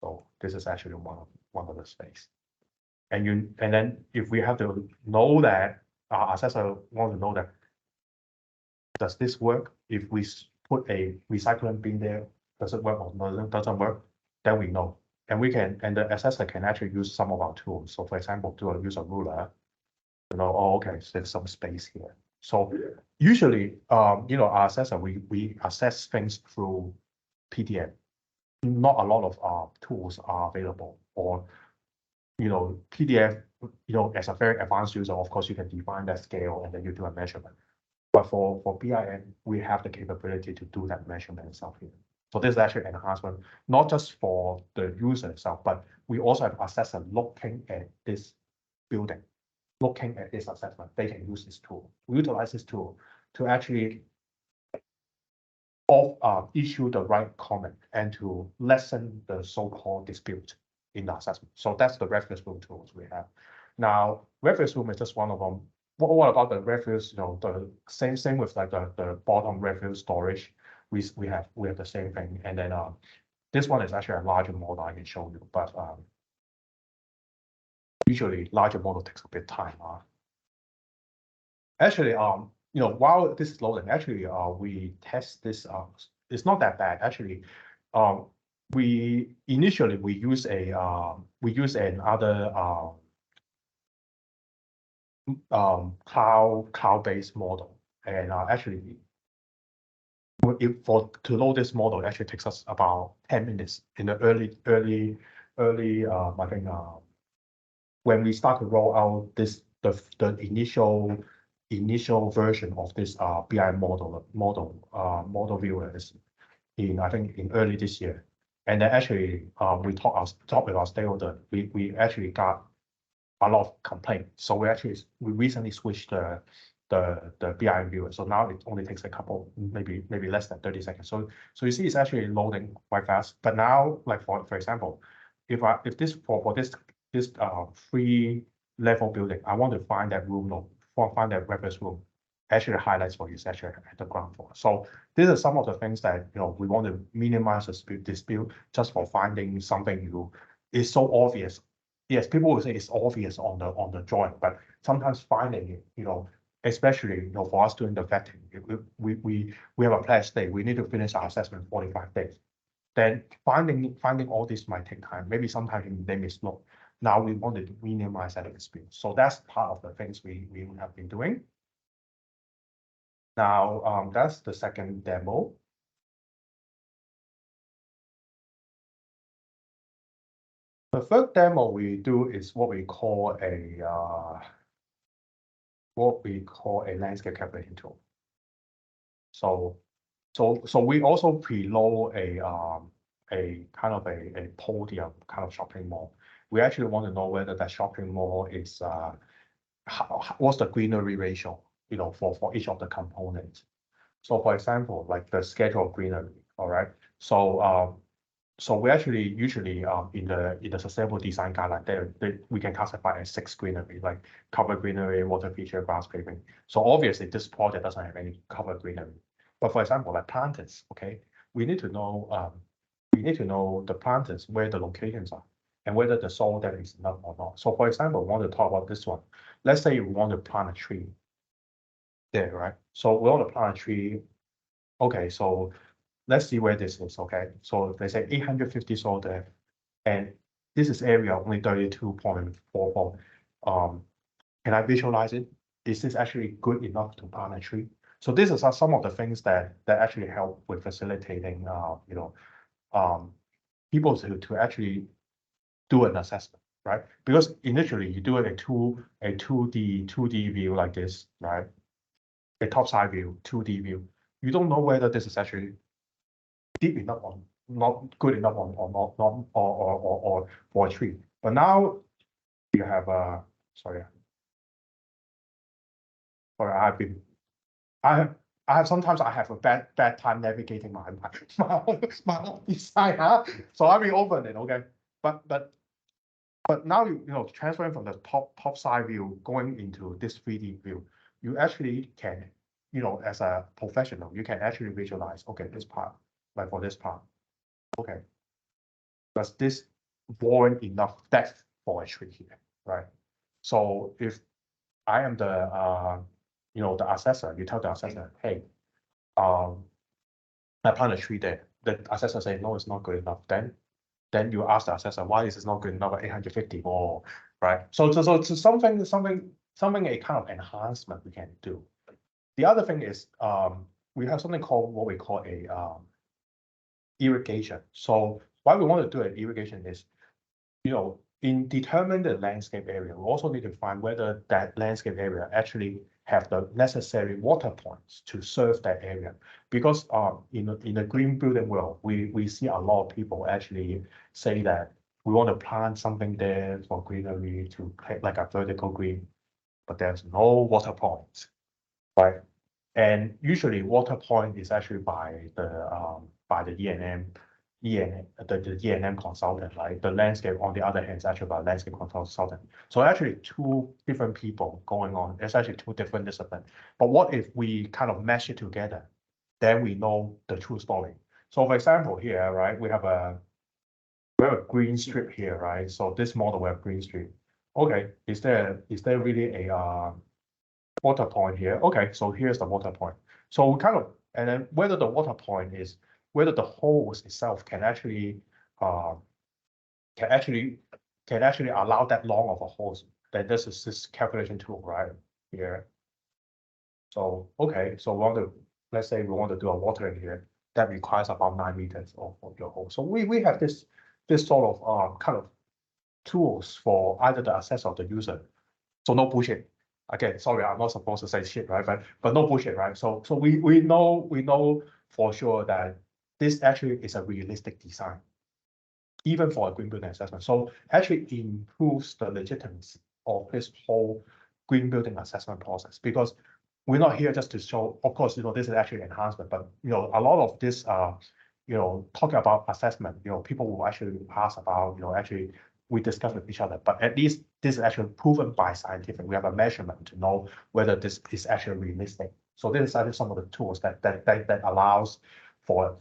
Speaker 3: So this is actually one of the space. And then if we have to know that our assessor want to know that, does this work? If we put a recycling bin there, does it work or doesn't work? Then we know. And the assessor can actually use some of our tools. So for example, to use a ruler, oh, okay, so there's some space here. So usually, our assessor, we assess things through PDF. Not a lot of tools are available, or PDF, as a very advanced user, of course, you can define that scale and then you do a measurement. But for BIM, we have the capability to do that measurement itself here. So this is actually an enhancement, not just for the user itself, but we also have assessor looking at this building, looking at this assessment. They can use this tool, utilize this tool to actually issue the right comment and to lessen the so-called dispute in the assessment. So that's the reference room tools we have. Now, reference room is just one of them. What about the reference? The same with like the bottom reference storage. We have the same thing. And then this one is actually a larger model I can show you, but usually larger model takes a bit of time. Actually, while this is loading, actually we test this. It's not that bad actually. We use another cloud-based model, and actually to load this model, it actually takes us about 10 minutes in the early I think when we start to roll out the initial version of this BIM model viewers I think in early this year. And then actually we talked with our stakeholder. We actually got a lot of complaints. So we recently switched the BIM viewer. So now it only takes a couple, maybe less than 30 seconds. So you see it's actually loading quite fast. But now, like for example, if this for this 3-level building, I want to find that room, find that reference room, actually highlights for you is actually at the ground floor. So these are some of the things that we want to minimize the dispute just for finding something new. It's so obvious. Yes, people will say it's obvious on the drawing, but sometimes finding it, especially for us doing the vetting, we have a pledge day. We need to finish our assessment in 45 days. Then finding all this might take time. Maybe sometimes they mislook. Now we wanted to minimize that experience. So that's part of the things we have been doing. Now that's the second demo. The third demo we do is what we call a landscape calculation tool. So we also preload a kind of a podium kind of shopping mall. We actually want to know whether that shopping mall is what's the greenery ratio, for each of the components. So for example, like the schedule of greenery, all right. So we actually usually in the sustainable design guideline, we can classify as 6 greenery, like cover greenery, water feature, grass paving. So obviously this project doesn't have any cover greenery. But for example, like planters, okay, we need to know the planters, where the locations are and whether the soil depth is enough or not. So for example, we want to talk about this one. let's say we want to plant a tree there, right? So we want to plant a tree. Okay, so let's see where this is. Okay, so they say 850 soil depth, and this is area only 32.44. Can I visualize it? Is this actually good enough to plant a tree? So these are some of the things that actually help with facilitating, people to actually do an assessment, right? Because initially you do a 2D view like this, right? A topside view, 2D view. You don't know whether this is actually deep enough or not good enough or for a tree. But now you have sometimes I have a bad time navigating my own design, huh? So I will open it, okay? But now transferring from the top side view going into this 3D view, you actually can, as a professional, you can actually visualize, okay, this part, like for this part, okay, does this warrant enough depth for a tree here, right? So if I am the the assessor, you tell the assessor, hey, I plant a tree there. The assessor say no, it's not good enough. Then you ask the assessor, why is it not good enough at 850 or right? So something a kind of enhancement we can do. The other thing is we have something called what we call a irrigation. So why we want to do an irrigation is, in determining the landscape area, we also need to find whether that landscape area actually have the necessary water points to serve that area. Because in the green building world, we see a lot of people actually say that we want to plant something there for greenery to create like a vertical green, but there's no water points, right? And usually water point is actually by the E&M the E&M consultant, right? The landscape, on the other hand, is actually by landscape consultant. So actually two different people going on. It's actually two different disciplines. But what if we kind of mesh it together? Then we know the true story. So for example, here, right, we have a green strip here, right? So this model we have green strip. Okay, is there really a water point here? Okay, so here's the water point. So we kind of, and then whether the water point is whether the hose itself can actually allow that long of a hose. Then this is this calculation tool right here. So okay, so let's say we want to do a watering here that requires about 9 meters of your hose. So we have this sort of kind of tools for either the assessor or the user. So no bullshit. Okay, sorry, I'm not supposed to say shit, right? But no bullshit, right? So we know for sure that this actually is a realistic design, even for a green building assessment. So actually improves the legitimacy of this whole green building assessment process, because we're not here just to show, of course, this is actually enhancement, but a lot of this talking about assessment, people will actually ask about, actually we discuss with each other, but at least this is actually proven by scientific. We have a measurement to know whether this is actually realistic. So this is actually some of the tools that allows for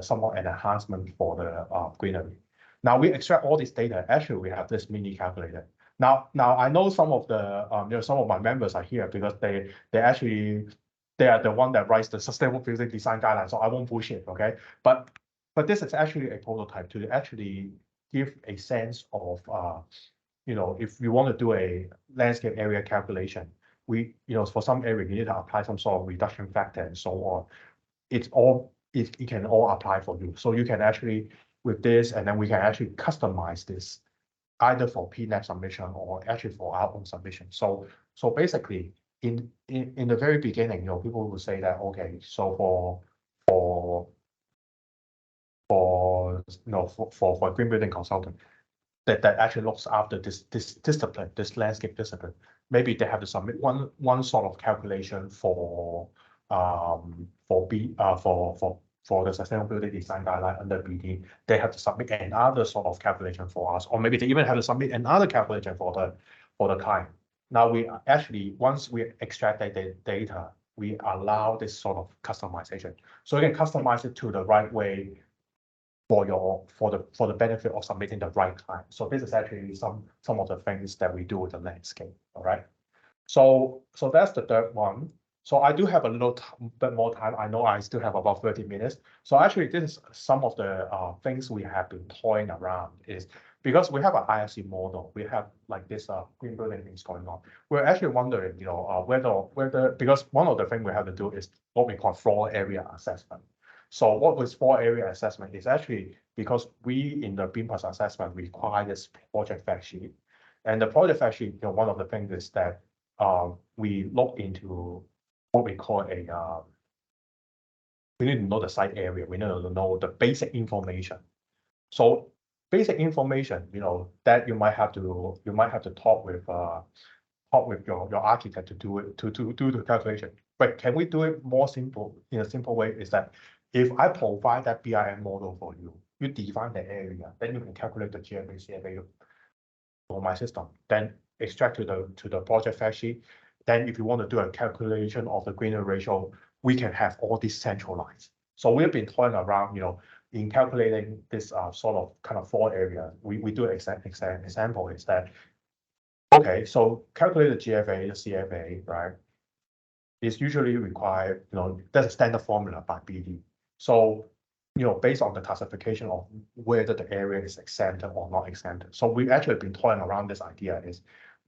Speaker 3: somewhat an enhancement for the greenery. Now we extract all this data. Actually, we have this mini calculator. Now I know some of the some of my members are here because they are the one that writes the sustainable building design guidelines. So I won't bullshit, okay? But this is actually a prototype to actually give a sense of if you want to do a landscape area calculation, for some area you need to apply some sort of reduction factor and so on. It can all apply for you. So you can actually with this, and then we can actually customize this either for PNAP submission or actually for our own submission. So basically in the very beginning, people will say that, okay, so for green building consultant that actually looks after this discipline, this landscape discipline, maybe they have to submit one sort of calculation for the sustainability design guideline under BD. They have to submit another sort of calculation for us, or maybe they even have to submit another calculation for the client. Now we actually, once we extract the data, we allow this sort of customization. So you can customize it to the right way for the benefit of submitting the right client. So this is actually some of the things that we do with the landscape. All right. So that's the third one. So I do have a little bit more time. I know I still have about 30 minutes. So actually, this is some of the things we have been toying around is because we have an IFC model, we have like this green building things going on. We're actually wondering, whether because one of the things we have to do is what we call floor area assessment. So what was floor area assessment is actually because we in the BEAM assessment require this project fact sheet. And the project fact sheet, one of the things is that we look into what we call we need to know the site area. We need to know the basic information. So basic information, that you might have to talk with your architect to do it to do the calculation. But can we do it more simple in a simple way? Is that if I provide that BIM model for you, you define the area, then you can calculate the GFA, CFA for my system, then extract to the project fact sheet. Then if you want to do a calculation of the greenery ratio, we can have all these centralized. So we've been toying around, in calculating this sort of kind of floor area. We do an example is that, okay, so calculate the GFA, the CFA, right? It's usually required, there's a standard formula by BD. So, based on the classification of whether the area is exempted or not exempted. So we've actually been toying around this idea is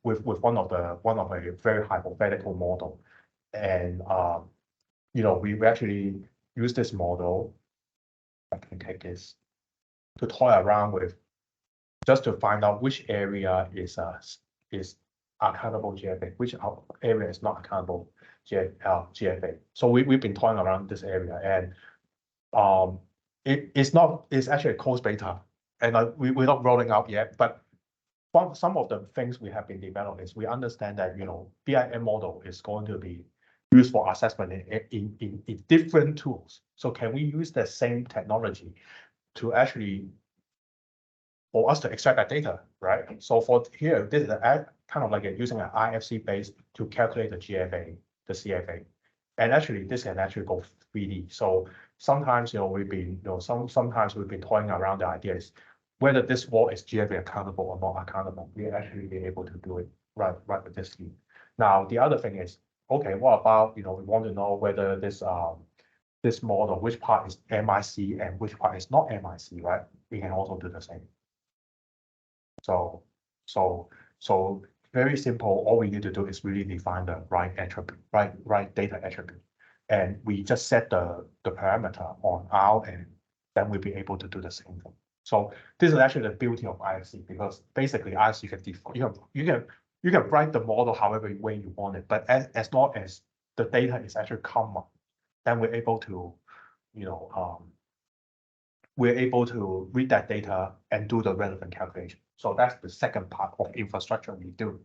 Speaker 3: with one of a very hypothetical model. And, we actually use this model, I can take this, to toy around with just to find out which area is accountable GFA, which area is not accountable GFA. So we've been toying around this area, and it's actually a closed beta, and we're not rolling out yet. But some of the things we have been developing is we understand that BIM model is going to be used for assessment in different tools. So can we use the same technology to actually for us to extract that data, right? So for here, this is kind of like using an IFC base to calculate the GFA, the CFA, and actually this can actually go 3D. So sometimes we've been sometimes we've been toying around the idea is whether this wall is GFA accountable or not accountable. We actually be able to do it right with this scheme. Now the other thing is, okay, what about we want to know whether this this model, which part is MIC and which part is not MIC, right? We can also do the same. So very simple. All we need to do is really define the right attribute, right data attribute, and we just set the parameter on our end. Then we'll be able to do the same thing. So this is actually the beauty of IFC, because basically IFC can you can write the model however way you want it, but as long as the data is actually common, then we're able to read that data and do the relevant calculation. So that's the second part of infrastructure we do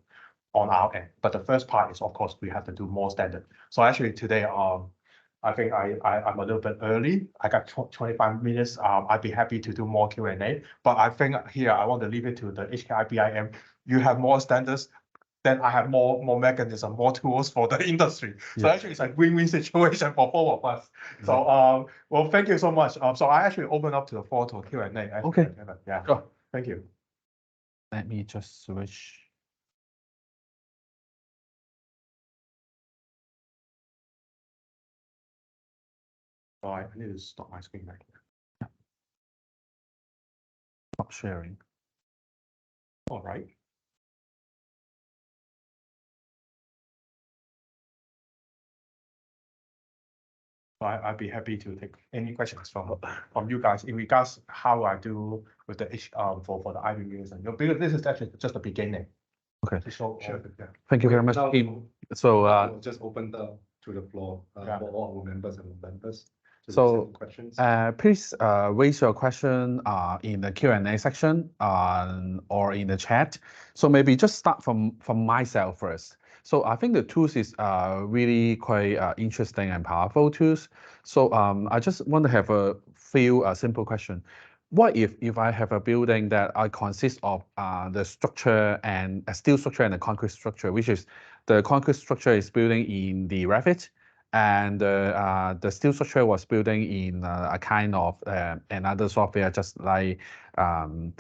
Speaker 3: on our end. But the first part is, of course, we have to do more standard. So actually today, I think I'm a little bit early. I got 25 minutes. I'd be happy to do more Q&A. But I think here I want to leave it to the HKIBIM. You have more standards, then I have more mechanism, more tools for the industry. So actually it's a win-win situation for both of us. So well, thank you so much. So I actually open up to the floor to Q&A.
Speaker 1: Okay.
Speaker 3: Yeah.
Speaker 1: Sure.
Speaker 3: Thank you.
Speaker 1: Let me just switch.
Speaker 3: So I need to stop my screen back here.
Speaker 1: Stop sharing.
Speaker 3: All right. I'd be happy to take any questions from you guys in regards how I do with the for the iBEAM Unison. Because this is actually just the beginning.
Speaker 1: Okay.
Speaker 3: So
Speaker 4: Sure.
Speaker 3: Yeah.
Speaker 1: Thank you very much, team. So
Speaker 4: We'll just open to the floor for all our members and members to
Speaker 1: So,
Speaker 4: send questions.
Speaker 1: please raise your question in the Q&A section or in the chat. So maybe just start from myself first. So I think the tools is really quite interesting and powerful tools. So I just want to have a few simple questions. What if I have a building that I consist of the structure and a steel structure and a concrete structure, which is the concrete structure is building in the Revit, and the steel structure was building in a kind of another software, just like in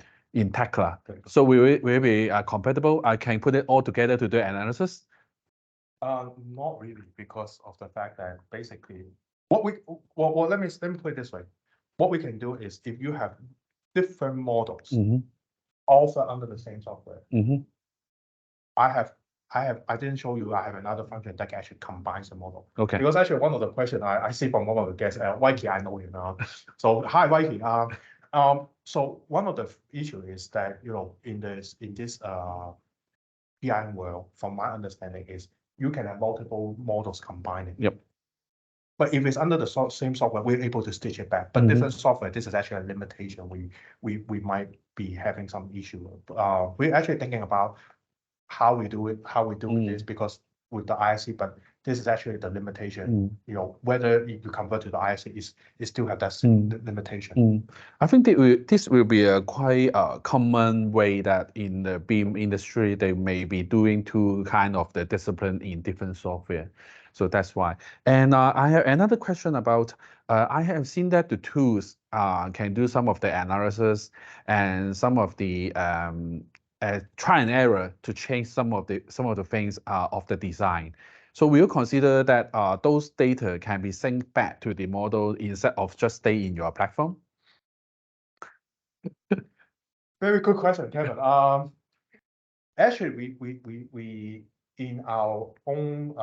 Speaker 1: 𝗥𝗲𝗽𝗆. So will it be compatible? I can put it all together to do analysis.
Speaker 3: Not really, because of the fact that basically what we well let me put it this way. What we can do is if you have different models offered under the same software. I didn't show you. I have another function that actually combines the model.
Speaker 1: Okay.
Speaker 3: Because actually one of the questions I see from one of the guests, 𝗥𝗲𝗽𝗆, I know you now. So hi 𝗥𝗲𝗽. So one of the issue is that in this BIM world, from my understanding, is you can have multiple models combining.
Speaker 1: Yep.
Speaker 3: But if it's under the same software, we're able to stitch it back. But different software, this is actually a limitation. We might be having some issue. We're actually thinking about how we do this, because with the IFC, but this is actually the limitation. Whether you convert to the IFC is still have that same limitation.
Speaker 1: I think this will be a quite common way that in the BIM industry they may be doing two kind of the discipline in different software. So that's why. And I have another question about, I have seen that the tools can do some of the analysis and some of the try and error to change some of the things of the design. So will you consider that those data can be synced back to the model instead of just stay in your platform?
Speaker 3: Very good question, Kevin. Actually, we in our own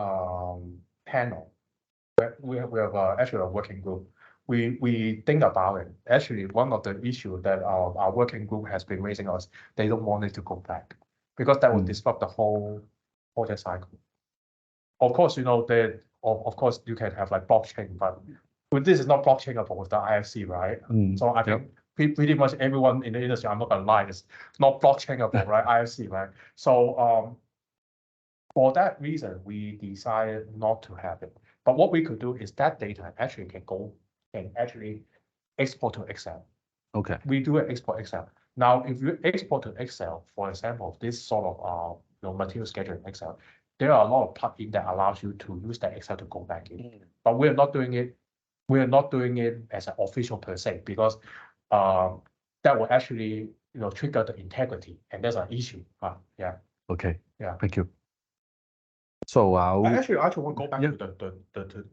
Speaker 3: panel, we have actually a working group. We think about it. Actually, one of the issues that our working group has been raising us, they don't want it to go back, because that would disrupt the whole project cycle. Of course, of course you can have like blockchain, but this is not blockchainable with the IFC, right? So I think pretty much everyone in the industry, I'm not gonna lie, is not blockchainable, right? IFC, right? So for that reason, we decided not to have it. But what we could do is that data actually can actually export to Excel.
Speaker 1: Okay.
Speaker 3: We do an export Excel. Now, if you export to Excel, for example, this sort of material schedule in Excel, there are a lot of plugins that allows you to use that Excel to go back in. But we're not doing it. We're not doing it as an official per se, because that will actually trigger the integrity, and there's an issue. Yeah.
Speaker 1: Okay.
Speaker 3: Yeah.
Speaker 1: Thank you. So
Speaker 3: I actually want to go back to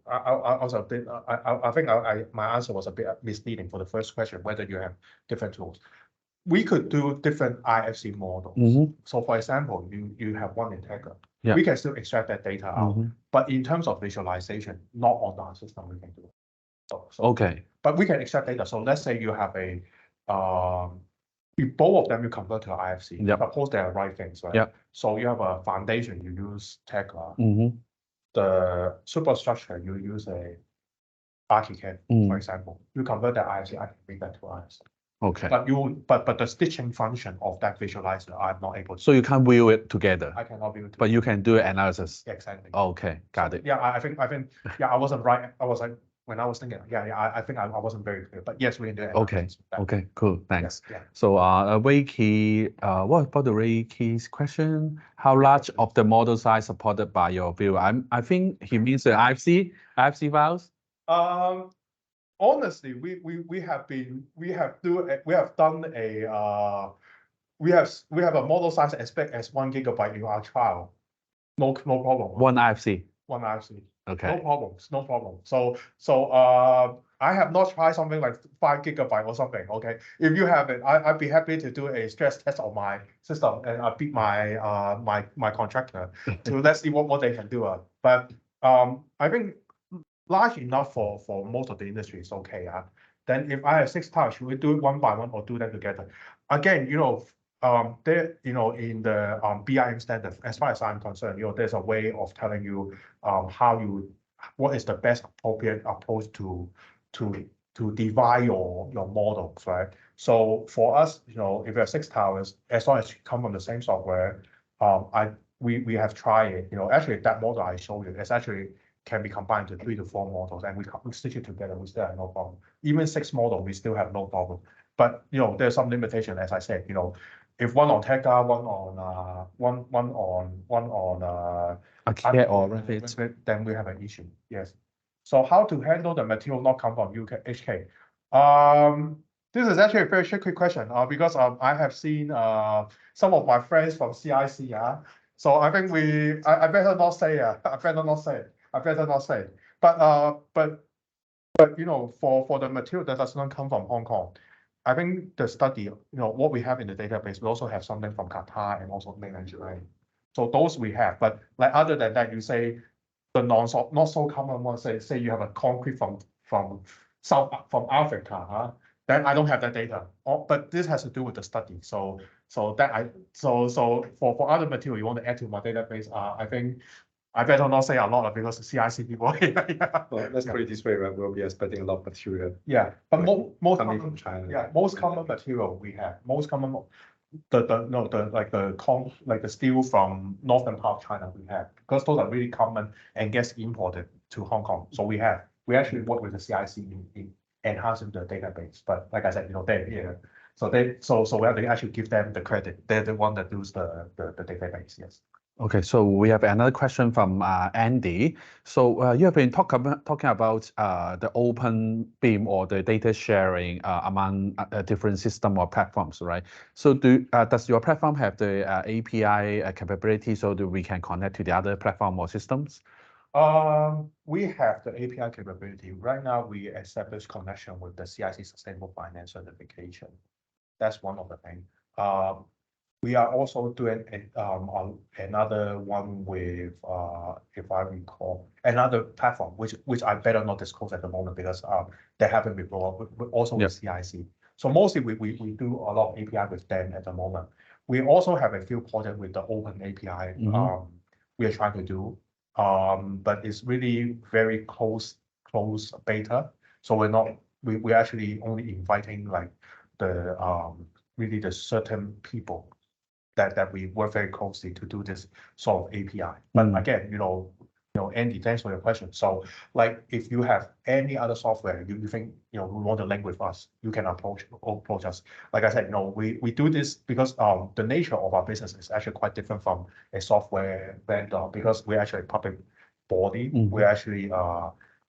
Speaker 3: I think my answer was a bit misleading for the first question, whether you have different tools. We could do different IFC models. So for example, you have one integer.
Speaker 1: Yeah.
Speaker 3: We can still extract that data out. But in terms of visualization, not on our system we can do it. So,
Speaker 1: okay.
Speaker 3: But we can extract data. So let's say you have a both of them you convert to IFC.
Speaker 1: Yep.
Speaker 3: Suppose they are right things, right?
Speaker 1: Yep.
Speaker 3: So you have a foundation, you use 𝗥𝗲𝗽𝗆. The superstructure, you use a ArchiCAD, for example. You convert that IFC, I can bring that to IFC.
Speaker 1: Okay.
Speaker 3: But the stitching function of that visualizer, I'm not able to.
Speaker 1: So you can't view it together.
Speaker 3: I cannot view it together.
Speaker 1: But you can do analysis.
Speaker 3: Exactly.
Speaker 1: Okay, got it.
Speaker 3: Yeah, I think yeah, I wasn't right. I was like, when I was thinking, I think I wasn't very clear. But yes, we can do it.
Speaker 1: Okay, cool. Thanks.
Speaker 3: Yeah.
Speaker 1: So 𝗥𝗲𝗽𝗆, what about the 𝗥𝗲𝗽's question? How large of the model size supported by your view? I think he means the IFC files.
Speaker 3: Honestly, we have a model size as big as 1 GB in our trial. No problem.
Speaker 1: One IFC.
Speaker 3: One IFC.
Speaker 1: Okay.
Speaker 3: No problem. So I have not tried something like 5 GB or something. Okay. If you have it, I'd be happy to do a stress test of my system, and I beat my contractor to let's see what they can do. But I think large enough for most of the industry is okay. Then if I have 6 tiles, should we do it one by one or do them together? Again, there, in the BIM standard, as far as I'm concerned, there's a way of telling you what is the best appropriate approach to divide your models, right? So for us, if you have 6 towers, as long as you come from the same software, we have tried it. Actually that model I showed you, it's actually can be combined to 3 to 4 models, and we stitch it together. We still have no problem. Even 6 models, we still have no problem. But there's some limitation, as I said. If one on 𝗥𝗲𝗽𝗆, one on
Speaker 1: ArchiCAD or Revit,
Speaker 3: then we have an issue. Yes. So how to handle the material not come from HK? This is actually a very tricky question because I have seen some of my friends from CIC. So I think I better not say. I better not say. I better not say. But you know, for the material that does not come from Hong Kong, I think the study, you know, what we have in the database, we also have something from Qatar and also mainland China. So those we have, but like other than that, you say the not so common one, say you have a concrete from Africa, then I don't have that data. But this has to do with the study. So for other material you want to add to my database, I think I better not say a lot because the CIC people. Yeah.
Speaker 4: Well, let's put it this way, right? We'll be expecting a lot of material.
Speaker 3: Yeah, but most
Speaker 4: coming
Speaker 3: common,
Speaker 4: from China.
Speaker 3: yeah, most common material we have, most common the steel from northern part of China we have, because those are really common and gets imported to Hong Kong. So we actually work with the CIC in enhancing the database. But like I said, you know, they're here. So we have to actually give them the credit. They're the one that does the database, yes.
Speaker 1: Okay, so we have another question from Andy. So you have been talking about the open beam or the data sharing among different system or platforms, right? So does your platform have the API capability so that we can connect to the other platform or systems?
Speaker 3: We have the API capability. Right now, we establish connection with the CIC Sustainable Finance Certification. That's one of the things. We are also doing another one with, if I recall, another platform, which I better not disclose at the moment because they haven't been brought, also with CIC. So mostly we do a lot of API with them at the moment. We also have a few projects with the open API we are trying to do, but it's really very close beta. So we're actually only inviting like the really the certain people that we work very closely to do this sort of API. But again, you know, Andy, thanks for your question. So like if you have any other software you think, you know, we want to link with us, you can approach us. Like I said, you know, we do this because the nature of our business is actually quite different from a software vendor, because we're actually a public body. We actually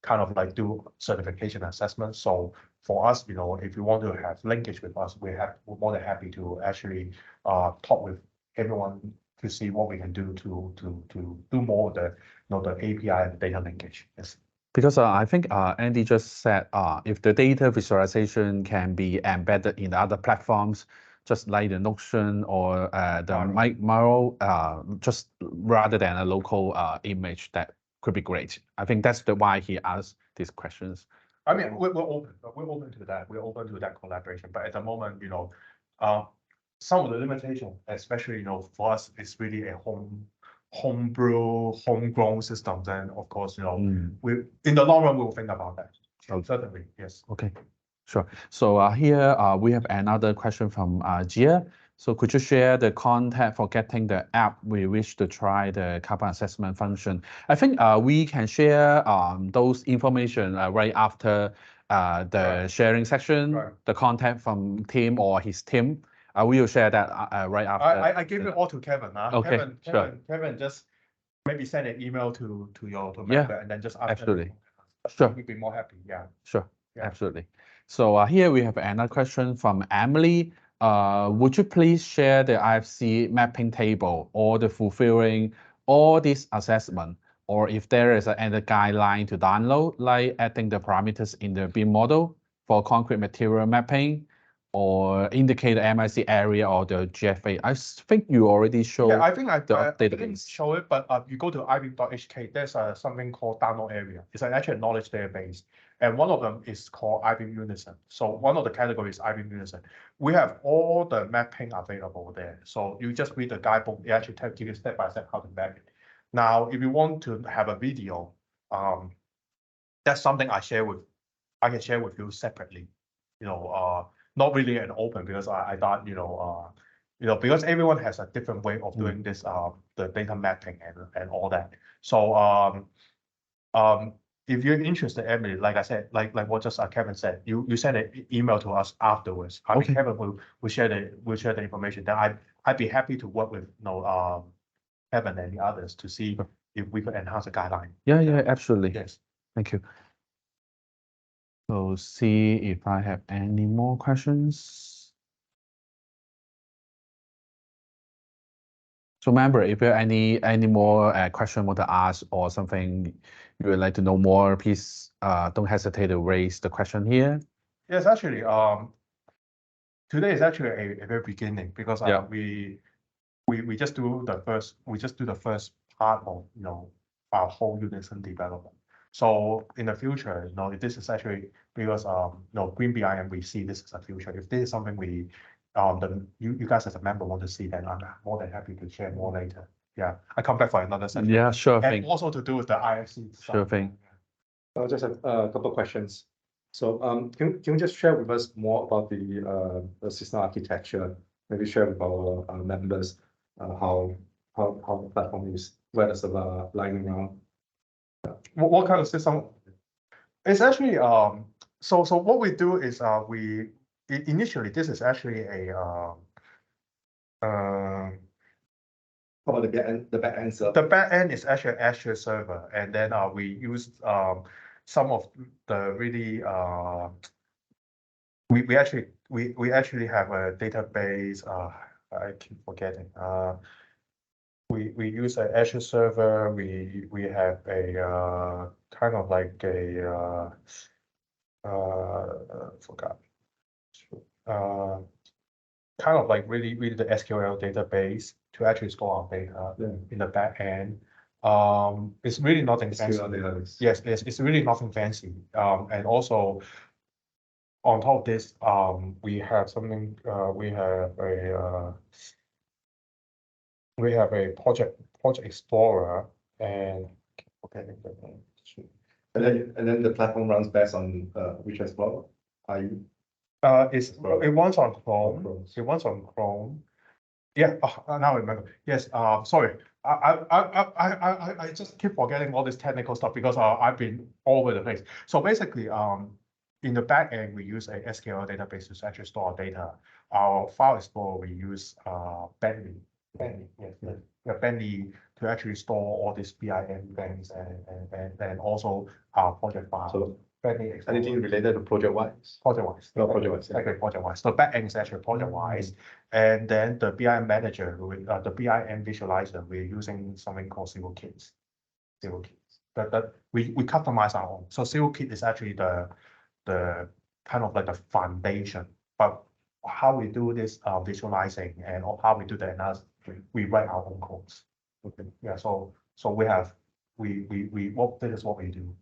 Speaker 3: kind of like do certification assessment. So for us, you know, if you want to have linkage with us, we're more than happy to actually talk with everyone to see what we can do to do more of the, you know, the API and data linkage. Yes.
Speaker 1: Because I think Andy just said if the data visualization can be embedded in other platforms, just like the Notion or the 𝗪𝗲𝗶, just rather than a local image, that could be great. I think that's why he asked these questions.
Speaker 3: I mean, we're open to that. We're open to that collaboration. But at the moment, you know, some of the limitation, especially, you know, for us, it's really a homegrown system. Then of course, you know, we in the long run we'll think about that. Oh, certainly, yes.
Speaker 1: Okay, sure. So here we have another question from Gia. So could you share the contact for getting the app we wish to try the carbon assessment function? I think we can share those information right after the sharing section, the contact from Tim or his team. We will share that right after.
Speaker 3: I give it all to Kevin.
Speaker 1: Okay,
Speaker 3: Kevin, just maybe send an email to your member and then just ask.
Speaker 1: Absolutely. Sure.
Speaker 3: We'd be more happy. Yeah.
Speaker 1: Sure. Yeah. Absolutely. So here we have another question from Emily. Would you please share the IFC mapping table or the fulfilling all this assessment, or if there is any guideline to download, like adding the parameters in the BEAM model for concrete material mapping, or indicate the MIC area or the GFA? I think you already showed.
Speaker 3: Yeah, I think I didn't show it, but you go to iBEAM.HK, there's something called download area. It's actually a knowledge database. And one of them is called iBEAM Unison. So one of the categories is iBEAM Unison. We have all the mapping available there. So you just read the guidebook. It actually gives you step by step how to map it. Now, if you want to have a video, that's something I can share with you separately. You know, not really an open, because I thought, you know, because everyone has a different way of doing this, the data mapping and all that. So if you're interested, Emily, like I said, like what just Kevin said, you send an email to us afterwards. I mean, Kevin will share the information. Then I'd be happy to work with, you know, Kevin and the others to see if we could enhance the guideline.
Speaker 1: Yeah, absolutely.
Speaker 3: Yes.
Speaker 1: Thank you. So see if I have any more questions. So remember, if you have any more question want to ask or something you would like to know more, please don't hesitate to raise the question here.
Speaker 3: Yes, actually, today is actually a very beginning because we just do the first part of our whole Unison development. So in the future, this is actually because Green BIM, we see this as a future. If this is something you guys as a member want to see, then I'm more than happy to share more later. Yeah, I come back for another session.
Speaker 1: Yeah, sure
Speaker 3: and
Speaker 1: thing.
Speaker 3: Also to do with the IFC stuff.
Speaker 1: Sure thing.
Speaker 4: I just have a couple of questions. So can you just share with us more about the system architecture? Maybe share with our members how the platform is, where the server lying around.
Speaker 3: What kind of system? It's actually so what we do is initially this is actually a
Speaker 4: How about the back end server?
Speaker 3: The back end is actually an Azure server, and then we use some of the really we actually have a database. I keep forgetting. We use an Azure server. We have a kind of like a forgot. Kind of like really the SQL database to actually store our data in the back end. It's really nothing fancy. Yes, it's really nothing fancy. And also on top of this, we have something. We have a project explorer and
Speaker 4: then the platform runs best on which explorer?
Speaker 3: It runs on Chrome. It runs on Chrome. Yeah. Now I remember. Yes. Sorry. I just keep forgetting all this technical stuff because I've been all over the place. So basically, in the back end, we use a SQL database to actually store our data. Our file explorer, we use 𝗥𝗲𝗽𝗆 to actually store all these BIM things and also our project files.
Speaker 4: So anything related to project-wise?
Speaker 3: Project-wise.
Speaker 4: No, project-wise.
Speaker 3: Okay, project-wise. So back end is actually project-wise. And then the BIM manager, the BIM visualizer, we're using something called 𝗪𝗲𝗽𝗆. That we customize our own. So 𝗪𝗲𝗽𝗆 is actually the kind of like the foundation. But how we do this visualizing and how we do the analysis, we write our own codes. Okay. Yeah. So we have this is what we do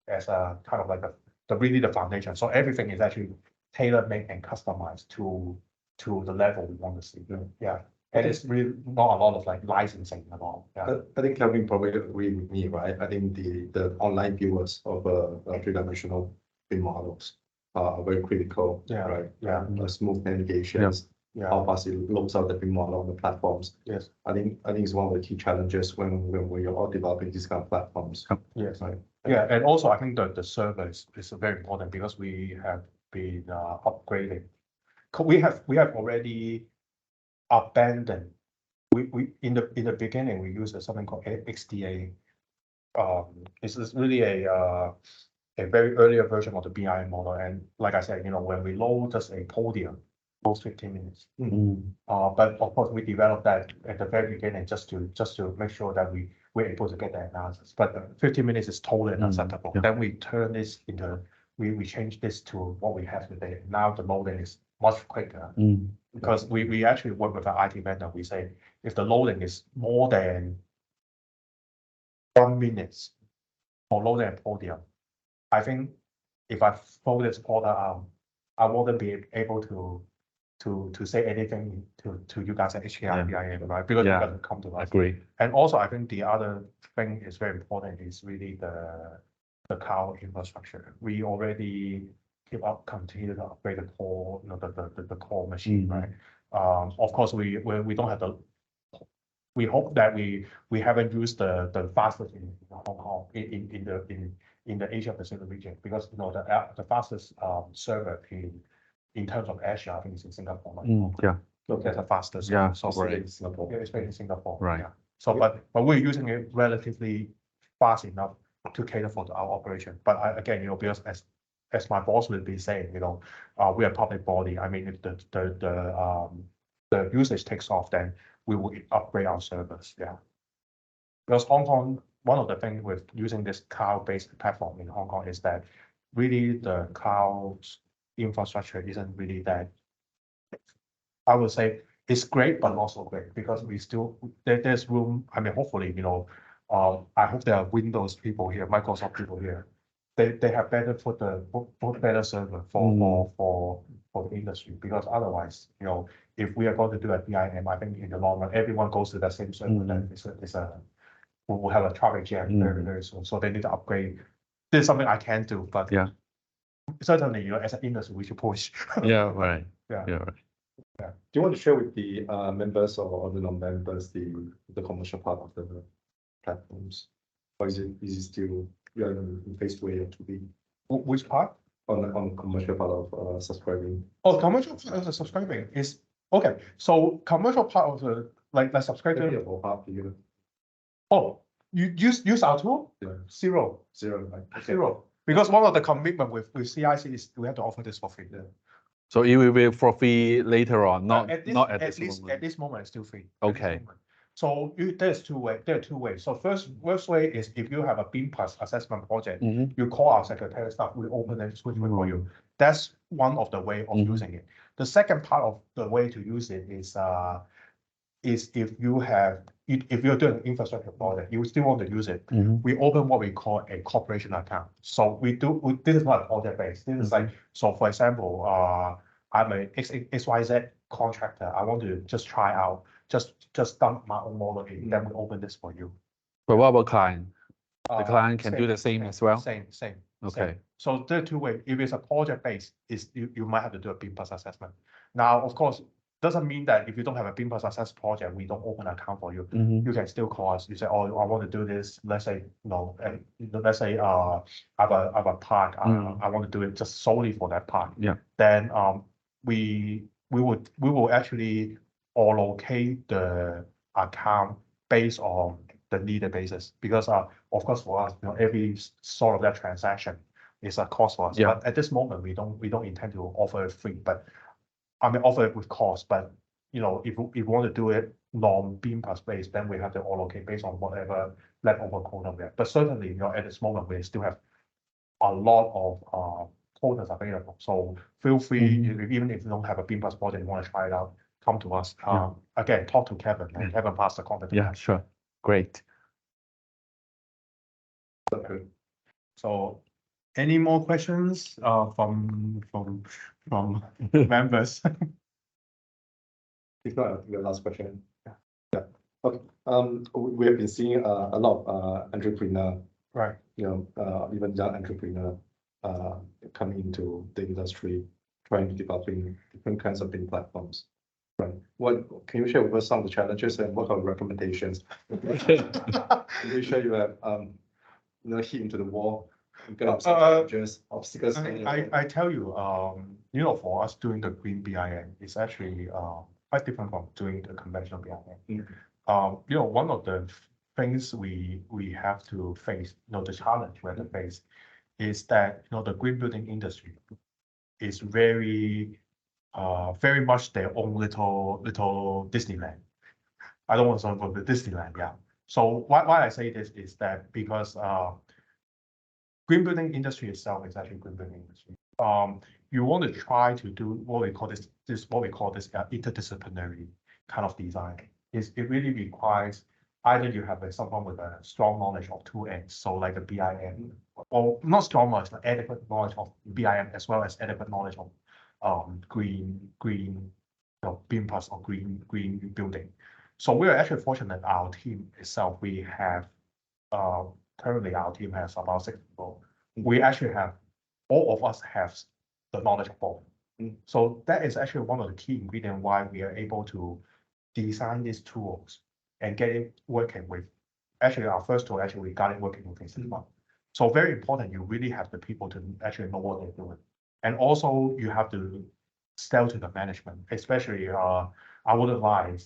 Speaker 3: as a kind of like really the foundation. So everything is actually tailor-made and customized to the level we want to see. Yeah. And it's really not a lot of like licensing at all. Yeah.
Speaker 4: I think Kelvin probably agree with me, right? I think the online viewers of three-dimensional BIM models are very critical, right?
Speaker 3: Yeah.
Speaker 4: Smooth navigations, how fast it loads out the BIM model on the platforms.
Speaker 3: Yes.
Speaker 4: I think it's one of the key challenges when we are all developing these kind of platforms.
Speaker 3: Yes. Right. Yeah, and also I think that the server is very important because we have been upgrading. We have already abandoned. We in the beginning we used something called XDA. This is really a very earlier version of the BIM model, and like I said, when we load just a podium, most 15 minutes. But of course we developed that at the very beginning just to make sure that we're able to get the analysis. But 15 minutes is totally unacceptable. Then we turn this into we change this to what we have today. Now the loading is much quicker because we actually work with an IT vendor. We say if the loading is more than 1 minute for loading a podium, I think if I throw this order out, I wouldn't be able to say anything to you guys at HKIBIM, right? Because it doesn't come to us.
Speaker 1: Agree.
Speaker 3: And also, I think the other thing is very important is really the cloud infrastructure. We already continue to upgrade the core, the core machine, right? Of course, we don't have the. We hope that we haven't used the fastest in Hong Kong in the Asia Pacific region because the fastest server in terms of Azure, I think it's in Singapore.
Speaker 1: Yeah.
Speaker 3: That's the fastest.
Speaker 1: Yeah.
Speaker 3: Software
Speaker 1: in
Speaker 3: Singapore. Yeah, it's based in Singapore.
Speaker 1: Right.
Speaker 3: Yeah. So, but we're using it relatively fast enough to cater for our operation. But again, because as my boss will be saying, we are a public body. I mean, if the usage takes off, then we will upgrade our servers. Yeah, because Hong Kong, one of the things with using this cloud-based platform in Hong Kong is that really the cloud infrastructure isn't really that. I would say it's great, but not so great because we still there's room. I mean, hopefully, I hope there are Windows people here, Microsoft people here. They have better put better server for the industry, because otherwise, if we are going to do a BIM, I think in the long run everyone goes to that same server. Then we will have a traffic jam very soon. So they need to upgrade. This is something I can't do, but
Speaker 1: yeah,
Speaker 3: certainly, as an industry, we should push.
Speaker 1: yeah, right.
Speaker 3: Yeah.
Speaker 1: Yeah, right.
Speaker 4: Yeah. Do you want to share with the members or the non-members the commercial part of the platforms, or is it still in phase 2A or 2B?
Speaker 3: Which part?
Speaker 4: On the commercial part of subscribing.
Speaker 3: Oh, commercial part of the subscribing is okay. So commercial part of the like subscribing.
Speaker 4: Maybe about half the year.
Speaker 3: Oh, you use our tool?
Speaker 4: Yeah.
Speaker 3: Zero.
Speaker 4: Right. Okay.
Speaker 3: Zero. Because one of the commitment with CIC is we have to offer this for free.
Speaker 4: Yeah.
Speaker 1: So it will be for free later on, not
Speaker 3: at
Speaker 1: this
Speaker 3: least
Speaker 1: moment.
Speaker 3: at this moment it's still free.
Speaker 1: Okay.
Speaker 3: So there's two ways. There are two ways. So first way is if you have a BIM plus assessment project, you call our secretariat staff, we open and switch for you. That's one of the way of using it. The second part of the way to use it is if you're doing an infrastructure project, you still want to use it. We open what we call a corporation account. So this is not a project based. This is like, so for example, I'm a XYZ contractor. I want to just try out, just dump my own model in, then we open this for you.
Speaker 1: But what about client? The client can do the same as well?
Speaker 3: Same.
Speaker 1: Okay.
Speaker 3: So there are two ways. If it's a project based, you might have to do a BIM plus assessment. Now, of course, doesn't mean that if you don't have a BIM plus assess project, we don't open an account for you. You can still call us. You say, oh, I want to do this. Let's say, let's say I have a park. I want to do it just solely for that park.
Speaker 1: Yeah.
Speaker 3: Then we will actually allocate the account based on the needed basis, because of course for us, every sort of that transaction is a cost for us.
Speaker 1: Yeah.
Speaker 3: But at this moment, we don't intend to offer it free, but I mean offer it with cost. But if we want to do it non-BIM plus base, then we have to allocate based on whatever leftover quota we have. But certainly, at this moment, we still have a lot of quotas available. So feel free, even if you don't have a BIM plus project, you want to try it out, come to us. Again, talk to Kevin, and Kevin pass the contact.
Speaker 1: Yeah, sure. Great.
Speaker 4: Okay.
Speaker 3: So, any more questions from members?
Speaker 4: If not, I'll take the last question. Yeah. Okay. We have been seeing a lot of entrepreneur,
Speaker 3: Right.
Speaker 4: even young entrepreneur coming into the industry, trying to developing different kinds of BIM platforms. Right. What can you share with us some of the challenges and what are the recommendations? Are you sure you have hit into the wall? Obstacles.
Speaker 3: I tell you, for us doing the green BIM is actually quite different from doing the conventional BIM. One of the things we have to face, the challenge we have to face is that the green building industry is very much their own little Disneyland. I don't want to talk about Disneyland, yeah. So why I say this is that because green building industry itself is actually green building industry. You want to try to do what we call this interdisciplinary kind of design. It really requires either you have someone with a strong knowledge of two ends, so like a BIM, or not strong knowledge, but adequate knowledge of BIM as well as adequate knowledge of green BIM plus or green building. So we are actually fortunate that our team itself, we have currently our team has about 6 people. We actually have, all of us have the knowledge of both. So that is actually one of the key ingredients why we are able to design these tools and get it working with. Actually, our first tool, we got it working within 6 months. So very important, you really have the people to actually know what they're doing. And also you have to sell to the management, especially I wouldn't lie,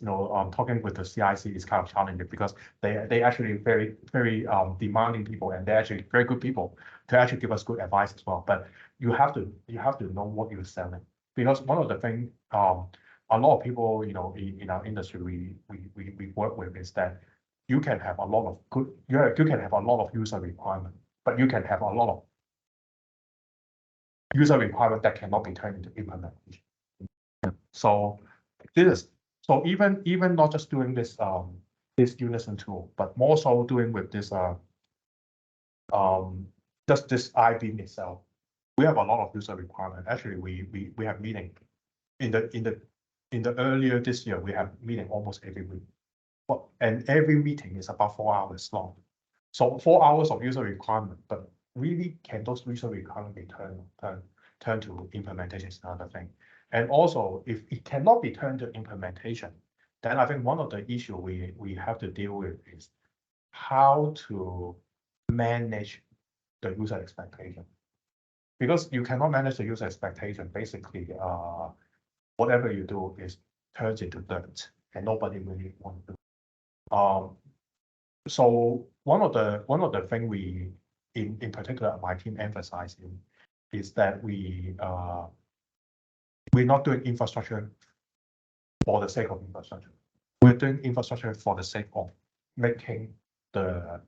Speaker 3: talking with the CIC is kind of challenging because they actually very demanding people, and they're actually very good people to actually give us good advice as well. But you have to know what you're selling, because one of the things a lot of people, in our industry we work with is that you can have a lot of you can have a lot of user requirement, but you can have a lot of user requirement that cannot be turned into implementation. So even not just doing this this Unison tool, but more so doing with this just this iBEAM itself. We have a lot of user requirement. Actually, we have meeting in the earlier this year. We have meeting almost every week, and every meeting is about 4 hours long. So 4 hours of user requirement, but really can those user requirements be turned to implementation is another thing. And also, if it cannot be turned to implementation, then I think one of the issue we have to deal with is how to manage the user expectation. Because you cannot manage the user expectation, basically, whatever you do is turns into dirt, and nobody really wants to do. So one of the things we, in particular, my team emphasizing is that we're not doing infrastructure for the sake of infrastructure. We're doing infrastructure for the sake of making the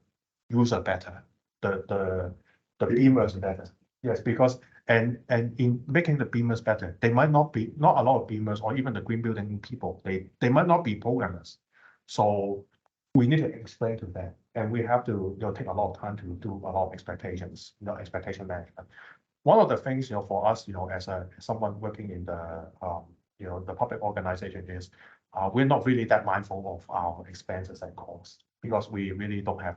Speaker 3: user better, the beamers better. Yes, because and in making the beamers better, they might not a lot of beamers or even the green building people. They might not be programmers. So we need to explain to them, and we have to take a lot of time to do a lot of expectations, expectation management. One of the things for us, as someone working in the the public organization is we're not really that mindful of our expenses and costs, because we really don't have,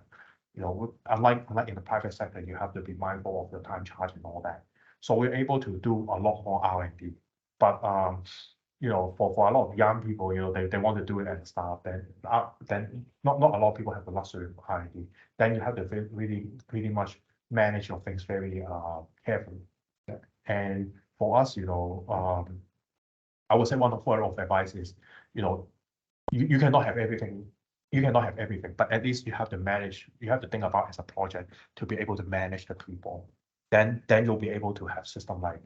Speaker 3: unlike in the private sector, you have to be mindful of your time charge and all that. So we're able to do a lot more R&D. But for a lot of young people, they want to do it as a startup. Then not a lot of people have the luxury of R&D. Then you have to really much manage your things very carefully. And for us, I would say one of advice is, you cannot have everything. You cannot have everything, but at least you have to manage. You have to think about as a project to be able to manage the people. Then you'll be able to have system like,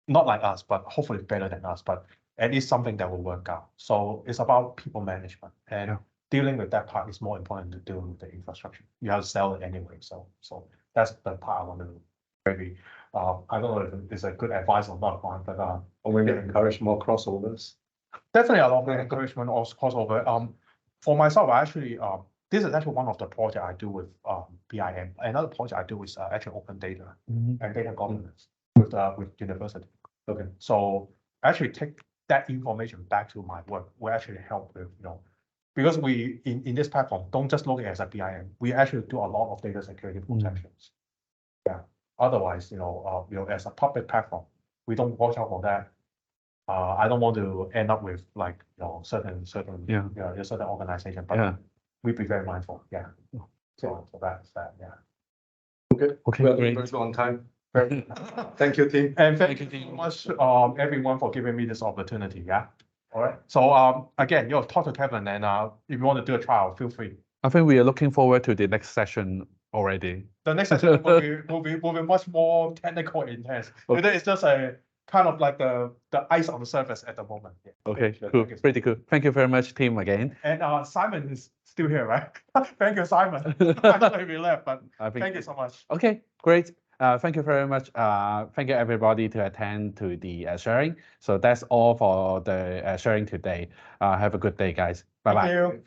Speaker 3: not like us, but hopefully better than us, but at least something that will work out. So it's about people management, and dealing with that part is more important to deal with the infrastructure. You have to sell it anyway. So that's the part I want to maybe. I don't know if it's a good advice or not, but
Speaker 4: we can encourage more crossovers.
Speaker 3: Definitely a lot of encouragement or crossover. For myself, this is actually one of the projects I do with BIM. Another project I do is actually open data and data governance with university.
Speaker 4: Okay.
Speaker 3: So actually take that information back to my work will actually help with, because we in this platform don't just look at it as a BIM. We actually do a lot of data security protections. Yeah. Otherwise, as a public platform, we don't watch out for that. I don't want to end up with like certain organization, but we be very mindful. Yeah. So that's that. Yeah.
Speaker 4: Okay.
Speaker 1: Okay.
Speaker 4: Well,
Speaker 1: Great.
Speaker 4: very on time. Thank you, team.
Speaker 3: And thank you so much, everyone, for giving me this opportunity. Yeah. All right. So again, talk to Kevin, and if you want to do a trial, feel free.
Speaker 1: I think we are looking forward to the next session already.
Speaker 3: The next session will be much more technical and intense.
Speaker 1: Okay.
Speaker 3: Today it's just a kind of like the ice on the surface at the moment. Yeah.
Speaker 1: Okay, cool. Pretty cool. Thank you very much, team, again.
Speaker 3: And Simon is still here, right? Thank you, Simon. I don't know if he left, but thank you so much.
Speaker 1: Okay, great. Thank you very much. Thank you everybody to attend to the sharing. So that's all for the sharing today. Have a good day, guys. Bye-bye.
Speaker 3: Thank you.